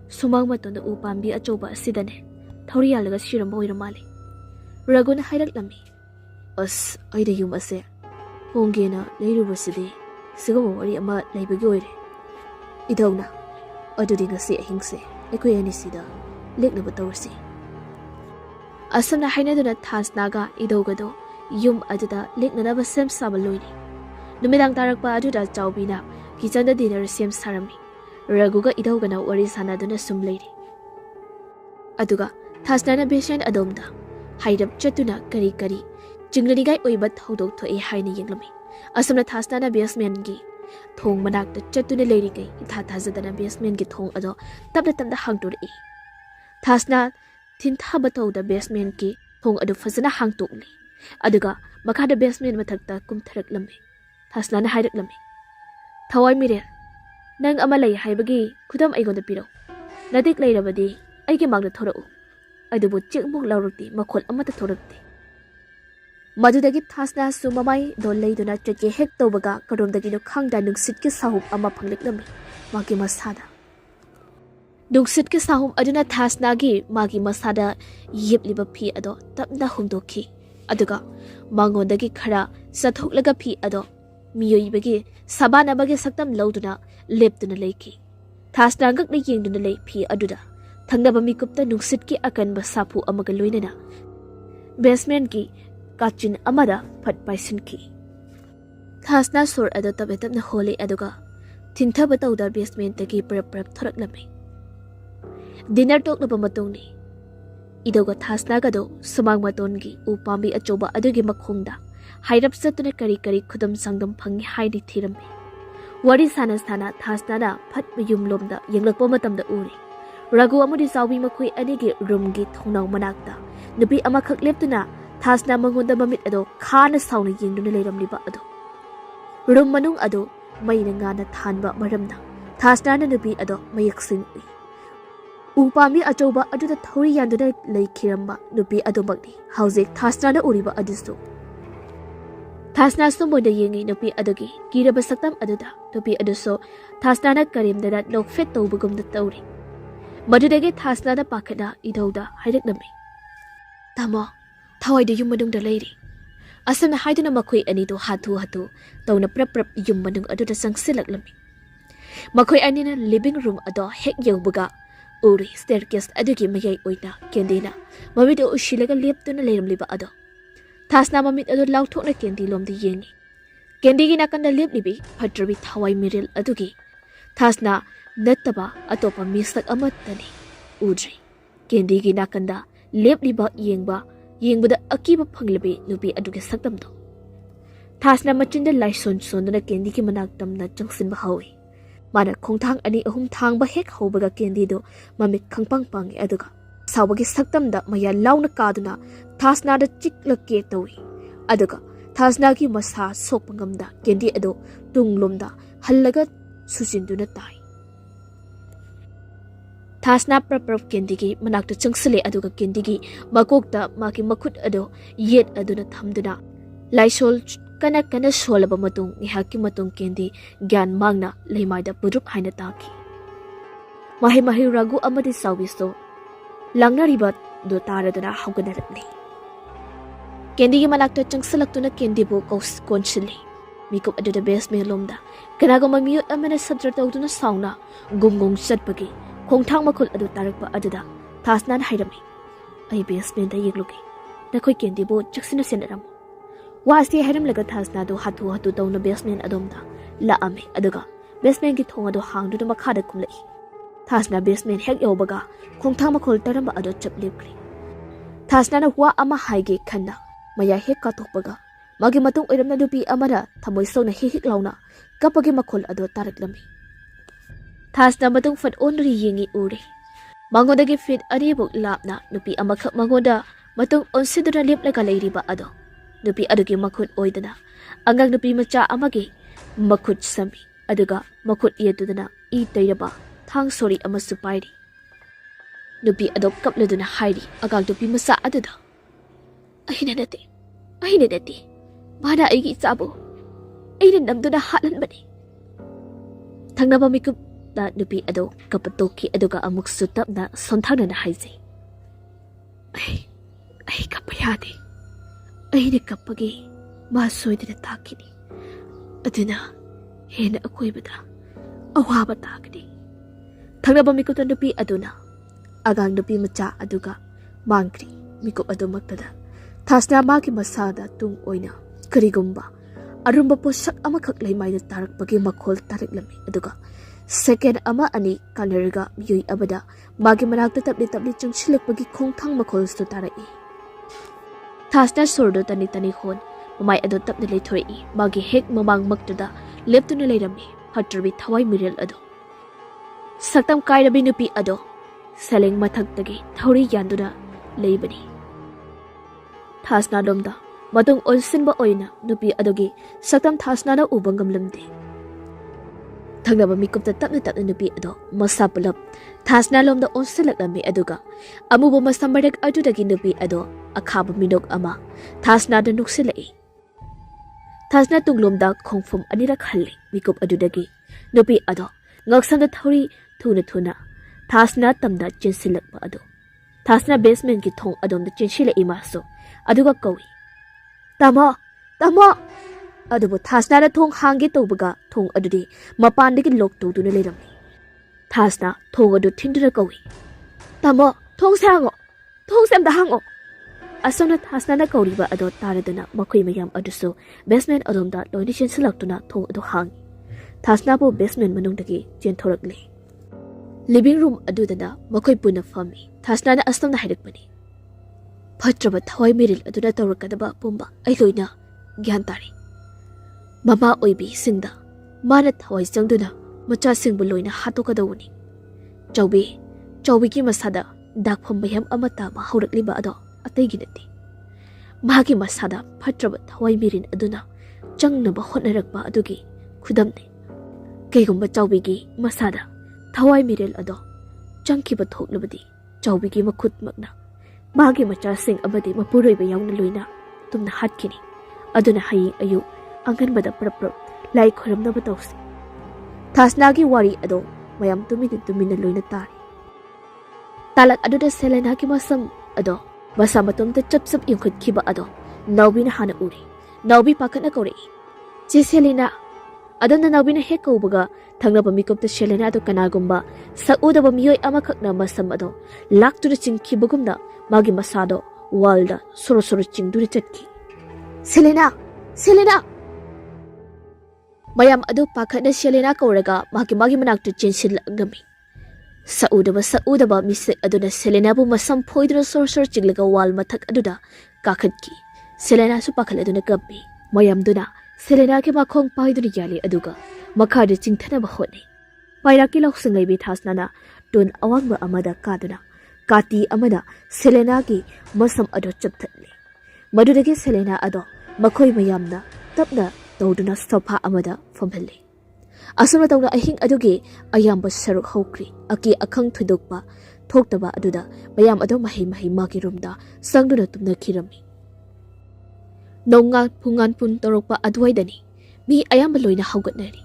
S1: sumang matonda upambi achoba asidane thauri yalaga shiramba oiramali. Raguna hailaklami. As aida yum ase hongena leirubasidi sigama wari ama leibagi oire. Idawna adudi ngasi ahingse ekoi anisida leknaba tawrsi. Asamna hainaduna thasnaga idawgado yum aduda leknanaba sem saba loini. Numidang tarakpa aduda chawbina kichanda dinner sem sarami. Raguga idawgana wari sanaduna sumleiri. Aduga thasna na beshan adomda hairap chatuna kari jinglanigai oiba thodok thoe haina yenglami. Asamna thasna na basement gi thong manakta chatuna leirigai thazadana basement gi thong ado tabda hangtori. Thasna thinthaba tawda basement gi thong ado fazana hangtokli. Aduga makada basement mathakta kumtharaklami. Thasna na hailaklami. Thawai mire nang amalai haibagi khudam aigonda piro. Nadik leirabadi aigi magna thorau. Adubo chikmuk laurukti makhol amata thorakti. Madudagi thasna su mamai don leiduna chake hek tawbaga karomdagi no khangda nungsit ki sahum ama phangliklami magi masada. Nungsit ki sahum aduna thasna gi magi masada yipliba phi ado tapna humdokhi. Aduga mangondagi khara sathoklaga phi ado miyoibagi sabanabagi saktam lauduna leptuna leiki. Thasna ngakna yengduna lei phi aduda thangnaba mikupta nungsit ki akanba CHAPHU amaga loinana basement ki kachin amada phat paisinki. Thasna sur ado tabetapna hole aduga thinthaba tawda basement tagi prap thoraklami. Dinner toknaba matungni idoga thasna gado sumang matongi upambi achoba adugi makhongda hairap satuna kari khudam sangdam phangi haidi thirami. Wari sana thasna na phat yum lomda yenglakpa matamda uri. Ragu amudi sawi makhoi anigi room gi thongnaw manakta nupi amakak leptuna thasna mangonda mamit ado khana sauna yengduna leiramliba ado room manung ado maina ngana thanba maramna thasna na nupi ado mayaksing ui upami achoba aduda thori yanduna leikhiramba nupi ado magni haujek thasna na uriba adusu thasna sumoda yengi nupi adogi kiraba saktam aduda nupi aduso thasna na karimdana lokfet tawbugumda tawri madudage thasna na pakhada idauda hairaknami tamo thawai de yum manung da leiri asana haiduna makhoi ani to hathu tawna prap yum manung aduda sangsilaklami makhoi ani na living room ado hek yaubuga uri staircase adugi mayai oina kendina mamido ushilaga leptuna leiramliba ado thasna mamit ado lauthokna kendi lomdi yengi kendi gi nakanda leplibi phatrabi thawai miril adugi thasna nattaba atopa misak amatani udri kendi gi nakanda lepliba yengbada akiba phanglabi nupi adugi saktamdo thasna machinda laison sonduna kendi gi manak tamna changsinba hawi mana khongthang ani ahum thangba hek hobaga kendi do mamit khangpang pangi aduga sawagi saktamda maya launa kaduna thasna da chiklake tawi aduga thasna gi masa sokpangamda kendi ado tunglomda hallaga susinduna tai thasna prap kendi gi manakta changsile aduga kendi gi makokta maki makhut ado yet aduna thamduna laisol kana solaba matung nihaki matung kendi gyan mangna leimaida purup haina taki mahi ragu amadi sawiso langna ribat do taraduna hauganarani kendi gi manakta changsalakuna kendi bo konsili mikup aduda basement lomda kanago mamiyot amana sadra tawduna sauna gumgong satpagi khongthang makul adu tarakpa aduda thasnan hairami ai basement da yegluki nakhoi kendi bo chaksina senaram wasi haram laga thasna do hatu tawna basement adomda la ame aduga basement gi thong ado hangdu da makhada kumlai thasna basement hek yobaga khongthang makul taramba ado chaplepkri thasna na wa ama haige khanna maya hek ka tokpaga magi matung oiramna dupi amara thamoi sona hek launa kapagi makul ado taraklami thasna matung fat onri yengi uri mangodagi fit aribuk lapna nupi amakha mangoda matung onsidura leplaga leiriba ado nupi adugi makhut oidana angang nupi macha amagi makhut sami aduga makhut yedudana I tairaba thang sori amasu pairi nupi adok kapladuna hairi agang nupi masa aduda ahina nati mana aigi sabu aina namduna halan bani thangnaba mikup da nupi ado kapatoki aduga amuk sutapna sonthana na haije ai kapayade aina kapagi ma soidina takini aduna hena akoibada awaba takini thangnaba mikup da nupi aduna agang nupi macha aduga mangkri mikup ado maktada thasna magi masada tung oina karigumba arumba posak amakak leimaida tarakpagi makhol tariklami aduga second ama ani kanariga miyoi abada magi manakta tapli changsilakpagi khongthang makhol stu tarai thasna sordo tani hon mamai ado tapna leithoi magi hek mamang maktada leptuna leirami hatrabi thawai mirel ado saktam kairabi nupi ado seleng mathaktagi thori yanduna leibani thasna lomda matung olsinba oina nupi adogi saktam thasna na ubangam lamde thangnaba mikupta tapna nupi ado masapulap thasna lomda onsilakami aduga amubo masambarak adudagi nupi ado akhaba minok ama thasna da nuksilai thasna tunglomda khongfum anirak halli mikup adudagi nupi ado ngaksangda thori thuna thasna tamda chensilakpa ado thasna basement ki thong adomda chensilai maso aduga kawi tamo adubu thasna da thong hangi tawbaga thong adudi mapandagi lok tawduna leirami thasna thong adu thindura kawi tamo thong samda hango asona thasna na kawriba ado taraduna makhoi mayam aduso basement adomda loini chensilaktuna thong adu hang thasna bo basement manungdagi chenthorakle living room adudana makhoi puna fami thasna na astamna hairakpani phatraba thawai miril aduna tawrakadaba pumba ai loina gyan tari mama oibi singda mana thawai changduna macha singbu loina hatokadawuni chawbi ki masada dakpham bayam amata ma haurakliba ado ꯑꯇꯩꯒꯤ ꯅꯠꯇꯦ ꯃꯥꯒꯤ ꯃꯁꯥꯗ ꯐꯠꯇ꯭ꯔꯕ ꯊꯋꯥꯏ ꯃꯤꯔꯦꯟ ꯑꯗꯨꯅ ꯆꯪꯅꯕ ꯍꯣꯠꯅꯔꯛꯄ ꯑꯗꯨꯒꯤ ꯈꯨꯗꯝꯅꯤ ꯀꯩꯒꯨꯝꯕ ꯆꯥꯎꯕꯤꯒꯤ ꯃꯁꯥꯗ ꯊꯋꯥꯏ ꯃꯤꯔꯦꯜ ꯑꯗꯣ ꯆꯪꯈꯤꯕ ꯊꯣꯛꯂꯕꯗꯤ ꯆꯥꯎꯕꯤꯒꯤ ꯃꯈꯨꯠꯃꯛꯅ ꯃꯥꯒꯤ ꯃꯆꯥꯁꯤꯡ ꯑꯃꯗꯤ ꯃꯄꯨꯔꯣꯏꯕ ꯌꯥꯎꯅ ꯂꯣꯏꯅ ꯇꯨꯝꯅ ꯍꯥꯠꯈꯤꯅꯤ ꯑꯗꯨꯅ ꯍꯌꯦꯡ ꯑꯌꯨꯛ ꯑꯉꯟꯕꯗ ꯄ꯭ꯔꯞ ꯂꯥꯏ ꯈꯣꯏꯔꯝꯅꯕ ꯇꯧꯁꯤ ꯊꯥꯁꯅꯥꯒꯤ ꯋꯥꯔꯤ ꯑꯗꯣ ꯃꯌꯥꯝ ꯇꯨꯃꯤꯟꯅ ꯂꯣꯏꯅ ꯇꯥꯔꯤ ꯇꯥꯂꯛ ꯑꯗꯨꯗ ꯁꯦꯂꯦꯅꯥꯒꯤ ꯃꯁꯝ ꯑꯗꯣ ꯃꯁꯥ ꯃꯇꯣꯝꯇ ꯆꯞ ꯌꯨꯡꯈꯠꯈꯤꯕ ꯑꯗꯣ ꯅꯥꯎꯕꯤꯅ ꯍꯥꯟꯅ ꯎꯔꯤ ꯅꯥꯎꯕꯤ ꯄꯥꯈꯠꯅ ꯀꯧꯔꯛꯏ ꯆꯦ ꯁꯦꯂꯤꯅꯥ ꯑꯗꯣꯝꯅ ꯅꯥꯎꯕꯤꯅ ꯍꯦꯛ ꯀꯧꯕꯒ ꯊꯪꯅꯕ ꯃꯤꯀꯨꯞꯇ ꯁꯦꯂꯦꯅꯥ ꯑꯗꯣ ꯀꯅꯥꯒꯨꯝꯕ ꯁꯛꯎꯗꯕ ꯃꯤꯑꯣꯏ ꯑꯃꯈꯛꯅ ꯃꯁꯝ ꯑꯗꯣ ꯂꯥꯛꯇꯨꯅ ꯆꯤꯡꯈꯤꯕꯒꯨꯝꯅ ꯃꯥꯒꯤ ꯃꯁꯥꯗꯣ ꯋꯥꯜꯗ ꯁꯣꯔꯣ ꯆꯤꯡꯗꯨꯅ ꯆꯠꯈꯤ ꯁꯦꯂꯦꯅꯥ ꯃꯌꯥꯝ ꯑꯗꯨ ꯄꯥꯈꯠꯅ ꯁꯦꯂꯦꯅꯥ ꯀꯧꯔꯒ ꯃꯥꯒꯤ ꯃꯅꯥꯛꯇ ꯆꯦꯟꯁꯤꯜꯂꯛꯂꯝꯃꯤ ꯁꯛꯎꯗꯕ ꯃꯤꯁꯛ ꯑꯗꯨꯅ ꯁꯦꯂꯦꯅꯥꯕꯨ ꯃꯁꯝ ꯐꯣꯏꯗꯨꯅ ꯁꯣꯔ ꯆꯤꯡꯂꯒ ꯋꯥꯜ ꯃꯊꯛ ꯑꯗꯨꯗ ꯀꯥꯈꯠꯈꯤ ꯁꯦꯂꯦꯅꯥꯁꯨ ꯄꯥꯈꯠꯂꯗꯨꯅ ꯀꯞꯄꯤ ꯃꯌꯥꯝꯗꯨꯅ ꯁꯦꯂꯦꯅꯥꯒꯤ ꯃꯈꯣꯡ ꯄꯥꯏꯗꯨꯅ ꯌꯥꯜꯂꯤ ꯑꯗꯨꯒ ꯃꯈꯥꯗ ꯆꯤꯡꯊꯅꯕ ꯍꯣꯠꯅꯩ ꯄꯥꯏꯔꯛꯀꯤ ꯂꯧꯁꯤꯡ ꯂꯩꯕꯤ ꯊꯥꯁꯅꯥꯅ ꯇꯨꯟ ꯑꯋꯥꯡꯕ ꯑꯃꯗ ꯀꯥꯗꯨꯅ ꯀꯥꯇꯤ ꯑꯃꯅ ꯁꯦꯂꯦꯅꯥꯒꯤ ꯃꯁꯝ ꯑꯗꯨ ꯆꯞꯊꯠꯂꯤ ꯃꯗꯨꯗꯒꯤ ꯁꯦꯂꯦꯅꯥ ꯑꯗꯣ ꯃꯈꯣꯏ ꯃꯌꯥꯝꯅ ꯇꯞꯅ ꯇꯧꯗꯨꯅ ꯁꯣꯐꯥ ꯑꯃꯗ ꯐꯝꯍꯜꯂꯤ ꯑꯁꯨꯝꯅ ꯇꯧꯅ ꯑꯍꯤꯡ ꯑꯗꯨꯒꯤ ꯑꯌꯥꯝꯕ ꯁꯔꯨꯛ ꯍꯧꯈ꯭ꯔꯤ ꯑꯀꯤ ꯑꯈꯪ ꯊꯣꯏꯗꯣꯛꯄ ꯊꯣꯛꯇꯕ ꯑꯗꯨꯗ ꯃꯌꯥꯝ ꯑꯗꯨ ꯃꯍꯩ ꯃꯥꯒꯤ ꯔꯨꯝꯗ ꯆꯪꯗꯨꯅ ꯇꯨꯝꯅꯈꯤꯔꯝꯃꯤ ꯅꯣꯡꯉꯥꯟꯄꯨꯡ ꯇꯧꯔꯛꯄ ꯑꯗꯨꯋꯥꯏꯗꯅꯤ ꯃꯤ ꯑꯌꯥꯝꯕ ꯂꯣꯏꯅ ꯍꯧꯒꯠꯅꯔꯤ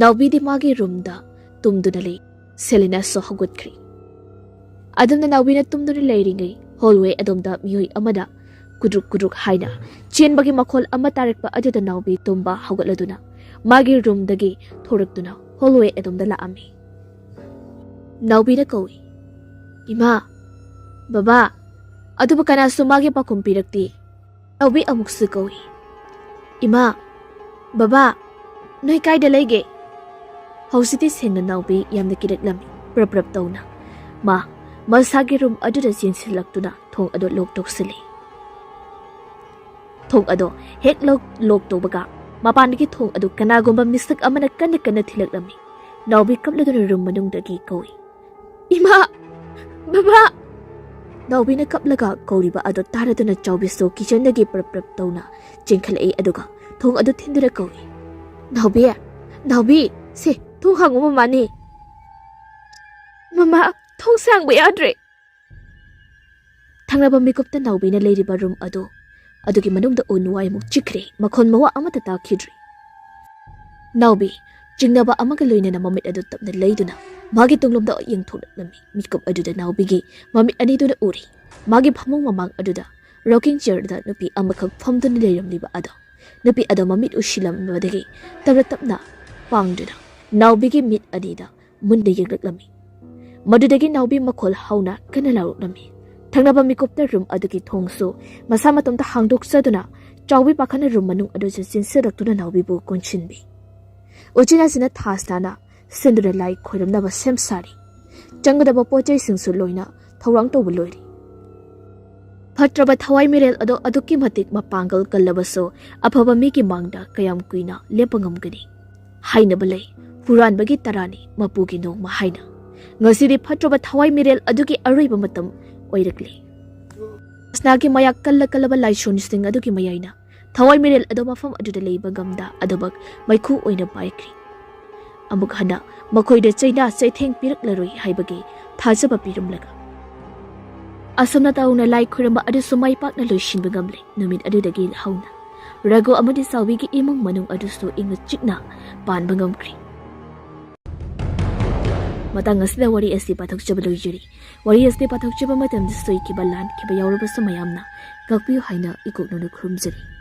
S1: ꯅꯥꯎꯕꯤꯗꯤ ꯃꯥꯒꯤ ꯔꯨꯝꯗ ꯇꯨꯝꯗꯨꯅ ꯂꯩ ꯁꯦꯂꯦꯅꯥꯁꯨ ꯍꯧꯒꯠꯈ꯭ꯔꯤ ꯑꯗꯨꯝꯅ ꯅꯥꯎꯕꯤꯅ ꯇꯨꯝꯗꯨꯅ ꯂꯩꯔꯤꯉꯩ ꯍꯣꯜꯋꯦ ꯑꯗꯣꯝꯗ ꯃꯤꯑꯣꯏ ꯑꯃꯅ ꯀꯨꯗ꯭ꯔꯨꯛ ꯍꯥꯏꯅ ꯆꯦꯟꯕꯒꯤ ꯃꯈꯣꯜ ꯑꯃ ꯇꯥꯔꯛꯄ ꯑꯗꯨꯗ ꯅꯥꯎꯕꯤ ꯇꯨꯝꯕ ꯍꯧꯒꯠꯂꯗꯨꯅ ꯃꯥꯒꯤ ꯔꯨꯝꯗꯒꯤ ꯊꯣꯔꯛꯇꯨꯅ ꯍꯣꯜꯋꯦ ꯑꯗꯣꯝꯗ ꯂꯥꯛꯑꯝꯃꯤ ꯅꯥꯎꯕꯤꯅ ꯀꯧꯏ ꯏꯃꯥ ꯕꯕꯥ ꯑꯗꯨꯕꯨ ꯀꯅꯥꯁꯨ ꯃꯥꯒꯤ ꯄꯥꯎꯈꯨꯝ ꯄꯤꯔꯛꯇꯦ ꯅꯥꯎꯕꯤ ꯑꯃꯨꯛꯁꯨ ꯀꯧꯏ ꯏꯃꯥ ꯕꯕꯥ ꯅꯣꯏ ꯀꯥꯏꯗ ꯂꯩꯒꯦ ꯍꯧꯖꯤꯛꯇꯤ ꯁꯦꯡꯅ ꯅꯥꯎꯕꯤ ꯌꯥꯝꯅ ꯀꯤꯔꯛꯂꯝꯃꯤ ꯄ꯭ꯔꯞ ꯇꯧꯅ ꯃꯁꯥꯒꯤ ꯔꯨꯝ ꯑꯗꯨꯗ ꯆꯦꯟꯁꯤꯜꯂꯛꯇꯨꯅ ꯊꯣꯡ ꯑꯗꯨ ꯂꯣꯛ ꯇꯧꯁꯤꯜꯂꯤ ꯊꯣꯡ ꯑꯗꯣ ꯍꯦꯛ ꯂꯣꯛ ꯇꯧꯕꯒ ꯃꯄꯥꯟꯗꯒꯤ ꯊꯣꯡ ꯑꯗꯨ ꯀꯅꯥꯒꯨꯝꯕ ꯃꯤꯁꯛ ꯑꯃꯅ ꯀꯟꯅ ꯊꯤꯜꯂꯛꯂꯝꯃꯤ ꯅꯥꯎꯕꯤ ꯀꯞꯂꯗꯨꯅ ꯔꯨꯝ ꯃꯅꯨꯡꯗꯒꯤ ꯀꯧꯏ ꯏꯃꯥ ꯕꯕꯥ ꯅꯥꯎꯕꯤꯅ ꯀꯞꯂꯒ ꯀꯧꯔꯤꯕ ꯑꯗꯨ ꯇꯥꯔꯗꯨꯅ ꯆꯥꯎꯕꯤꯁꯨ ꯀꯤꯆꯟꯗꯒꯤ ꯄ꯭ꯔꯞ ꯇꯧꯅ ꯆꯦꯟꯈꯠꯂꯛꯏ ꯑꯗꯨꯒ ꯊꯣꯡ ꯑꯗꯨ ꯊꯤꯟꯗꯨꯅ ꯀꯧꯏ ꯅꯥꯎꯕꯤ ꯁꯦ ꯊꯣꯡ ꯍꯥꯡꯉꯨ ꯃꯃꯥꯅꯤ ꯃꯃꯥ ꯊꯣꯡ ꯁꯥꯡꯕ ꯌꯥꯗ꯭ꯔꯦ ꯊꯪꯅꯕ ꯃꯤꯀꯨꯞꯇ ꯅꯥꯎꯕꯤꯅ ꯂꯩꯔꯤꯕ ꯔꯨꯝ ꯑꯗꯨꯒꯤ ꯃꯅꯨꯡꯗ ꯎꯅꯨꯋꯥꯏꯃꯨꯛ ꯆꯤꯛꯈ꯭ꯔꯦ ꯃꯈꯣꯟ ꯃꯋꯥ ꯑꯃꯠꯇ ꯇꯥꯈꯤꯗ꯭ꯔꯤ ꯅꯥꯎꯕꯤ ꯆꯤꯡꯅꯕ ꯑꯃꯒ ꯂꯣꯏꯅꯅ ꯃꯃꯤꯠ ꯑꯗꯨ ꯇꯞꯅ ꯂꯩꯗꯨꯅ ꯃꯥꯒꯤ ꯇꯨꯡꯂꯣꯝꯗ ꯌꯦꯡꯊꯣꯛꯂꯛꯂꯝꯃꯤ ꯃꯤꯀꯨꯞ ꯑꯗꯨꯗ ꯅꯥꯎꯕꯤꯒꯤ ꯃꯃꯤꯠ ꯑꯅꯤꯗꯨꯅ ꯎꯔꯤ ꯃꯥꯒꯤ ꯐꯃꯨꯡ ꯃꯃꯥꯡ ꯑꯗꯨꯗ ꯔꯣꯀꯤꯡ ꯆꯤꯌꯔꯗ ꯅꯨꯄꯤ ꯑꯃꯈꯛ ꯐꯝꯗꯨꯅ ꯂꯩꯔꯝꯂꯤꯕ ꯑꯗꯣ ꯅꯨꯄꯤ ꯑꯗꯣ ꯃꯃꯤꯠ ꯎꯁꯤꯜꯂꯝꯕꯗꯒꯤ ꯇꯞꯅ ꯄꯥꯡꯗꯨꯅ ꯅꯥꯎꯕꯤꯒꯤ ꯃꯤꯠ ꯑꯅꯤꯗ ꯃꯨꯟꯅ ꯌꯦꯡꯂꯛꯂꯝꯃꯤ ꯃꯗꯨꯗꯒꯤ ꯅꯥꯎꯕꯤ ꯃꯈꯣꯜ ꯍꯧꯅ ꯀꯟꯅ ꯂꯥꯎꯔꯛꯂꯝꯃꯤ ꯊꯪꯅꯕ ꯃꯤꯀꯨꯞꯇ ꯔꯨꯝ ꯑꯗꯨꯒꯤ ꯊꯣꯡꯁꯨ ꯃꯁꯥ ꯃꯇꯣꯝꯇ ꯍꯥꯡꯗꯣꯛꯆꯗꯨꯅ ꯆꯥꯎꯕꯤ ꯄꯥꯈꯠꯅ ꯔꯨꯝ ꯃꯅꯨꯡ ꯑꯗꯨꯗ ꯆꯦꯟꯁꯤꯜꯂꯛꯇꯨꯅ ꯅꯥꯎꯕꯤꯕꯨ ꯀꯣꯟꯁꯤꯟꯕꯤ ꯎꯆꯤꯟꯅꯥꯆꯤꯟꯅ ꯊꯥꯁꯅꯥꯅ ꯁꯤꯟꯗꯨꯅ ꯂꯥꯏ ꯈꯣꯏꯔꯝꯅꯕ ꯁꯦꯝ ꯁꯥꯔꯤ ꯆꯪꯒꯗꯕ ꯄꯣꯠꯆꯩꯁꯤꯡꯁꯨ ꯂꯣꯏꯅ ꯊꯧꯔꯥꯡ ꯇꯧꯕ ꯂꯣꯏꯔꯤ ꯐꯠꯇ꯭ꯔꯕ ꯊꯋꯥꯏ ꯃꯤꯔꯦꯜ ꯑꯗꯣ ꯑꯗꯨꯛꯀꯤ ꯃꯇꯤꯛ ꯃꯄꯥꯡꯒꯜ ꯀꯜꯂꯕꯁꯨ ꯑꯐꯕ ꯃꯤꯒꯤ ꯃꯥꯡꯗ ꯀꯌꯥꯝ ꯀꯨꯏꯅ ꯂꯦꯞꯄ ꯉꯝꯒꯅꯤ ꯍꯥꯏꯅꯕ ꯂꯩ ꯍꯨꯔꯥꯟꯕꯒꯤ ꯇꯔꯥꯅꯤ ꯃꯄꯨꯒꯤ ꯅꯣꯡꯃ ꯍꯥꯏꯅ ꯉꯁꯤꯗꯤ ꯐꯠꯇ꯭ꯔꯕ ꯊꯋꯥꯏ ꯃꯤꯔꯦꯜ ꯑꯗꯨꯒꯤ ꯑꯔꯣꯏꯕ ꯃꯇꯝ ꯑꯣꯏꯔꯛꯂꯤ ꯊꯥꯁꯅꯥꯒꯤ ꯃꯌꯥꯛ ꯀꯜꯂꯕ ꯂꯥꯏꯁꯣꯟꯁꯤꯡ ꯑꯗꯨꯒꯤ ꯃꯌꯥꯏꯅ ꯊꯋꯥꯏ ꯃꯤꯔꯦꯜ ꯑꯗꯣ ꯃꯐꯝ ꯑꯗꯨꯗ ꯂꯩꯕ ꯒꯝꯗ ꯑꯗꯨꯃꯛ ꯃꯩꯈꯨ ꯑꯣꯏꯅ ꯄꯥꯏꯈ꯭ꯔꯤ ꯑꯃꯨꯛ ꯍꯟꯅ ꯃꯈꯣꯏꯗ ꯆꯩꯅꯥ ꯆꯩꯊꯦꯡ ꯄꯤꯔꯛꯂꯔꯣꯏ ꯍꯥꯏꯕꯒꯤ ꯊꯥꯖꯕ ꯄꯤꯔꯝꯂꯒ ꯑꯁꯨꯝꯅ ꯇꯧꯅ ꯂꯥꯏ ꯈꯣꯏꯔꯝꯕ ꯑꯗꯨꯁꯨ ꯃꯥꯏ ꯄꯥꯛꯅ ꯂꯣꯏꯁꯤꯟꯕ ꯉꯝꯂꯦ ꯅꯨꯃꯤꯠ ꯑꯗꯨꯗꯒꯤ ꯍꯧꯅ ꯔꯘꯨ ꯑꯃꯗꯤ ꯆꯥꯎꯕꯤꯒꯤ ꯏꯃꯨꯡ ꯃꯅꯨꯡ ꯑꯗꯨꯁꯨ ꯏꯪꯅ ꯆꯤꯛꯅ ꯄꯥꯟꯕ ꯉꯝꯈ꯭ꯔꯤ ꯃꯇꯥꯡ ꯑꯁꯤꯗ ꯋꯥꯔꯤ ꯑꯁꯤ ꯄꯥꯊꯣꯛꯆꯕ ꯂꯣꯏꯖꯔꯤ ꯋꯥꯔꯤ ꯑꯁꯤ ꯄꯥꯊꯣꯛꯆꯕ ꯃꯇꯝꯗ ꯁꯣꯏꯈꯤꯕ ꯂꯥꯟꯈꯤꯕ ꯌꯥꯎꯔꯕꯁꯨ ꯃꯌꯥꯝꯅ ꯉꯥꯛꯄꯤꯌꯨ ꯍꯥꯏꯅ ꯏꯀꯣꯛꯅꯅ ꯈꯨꯔꯨꯝꯖꯔꯤ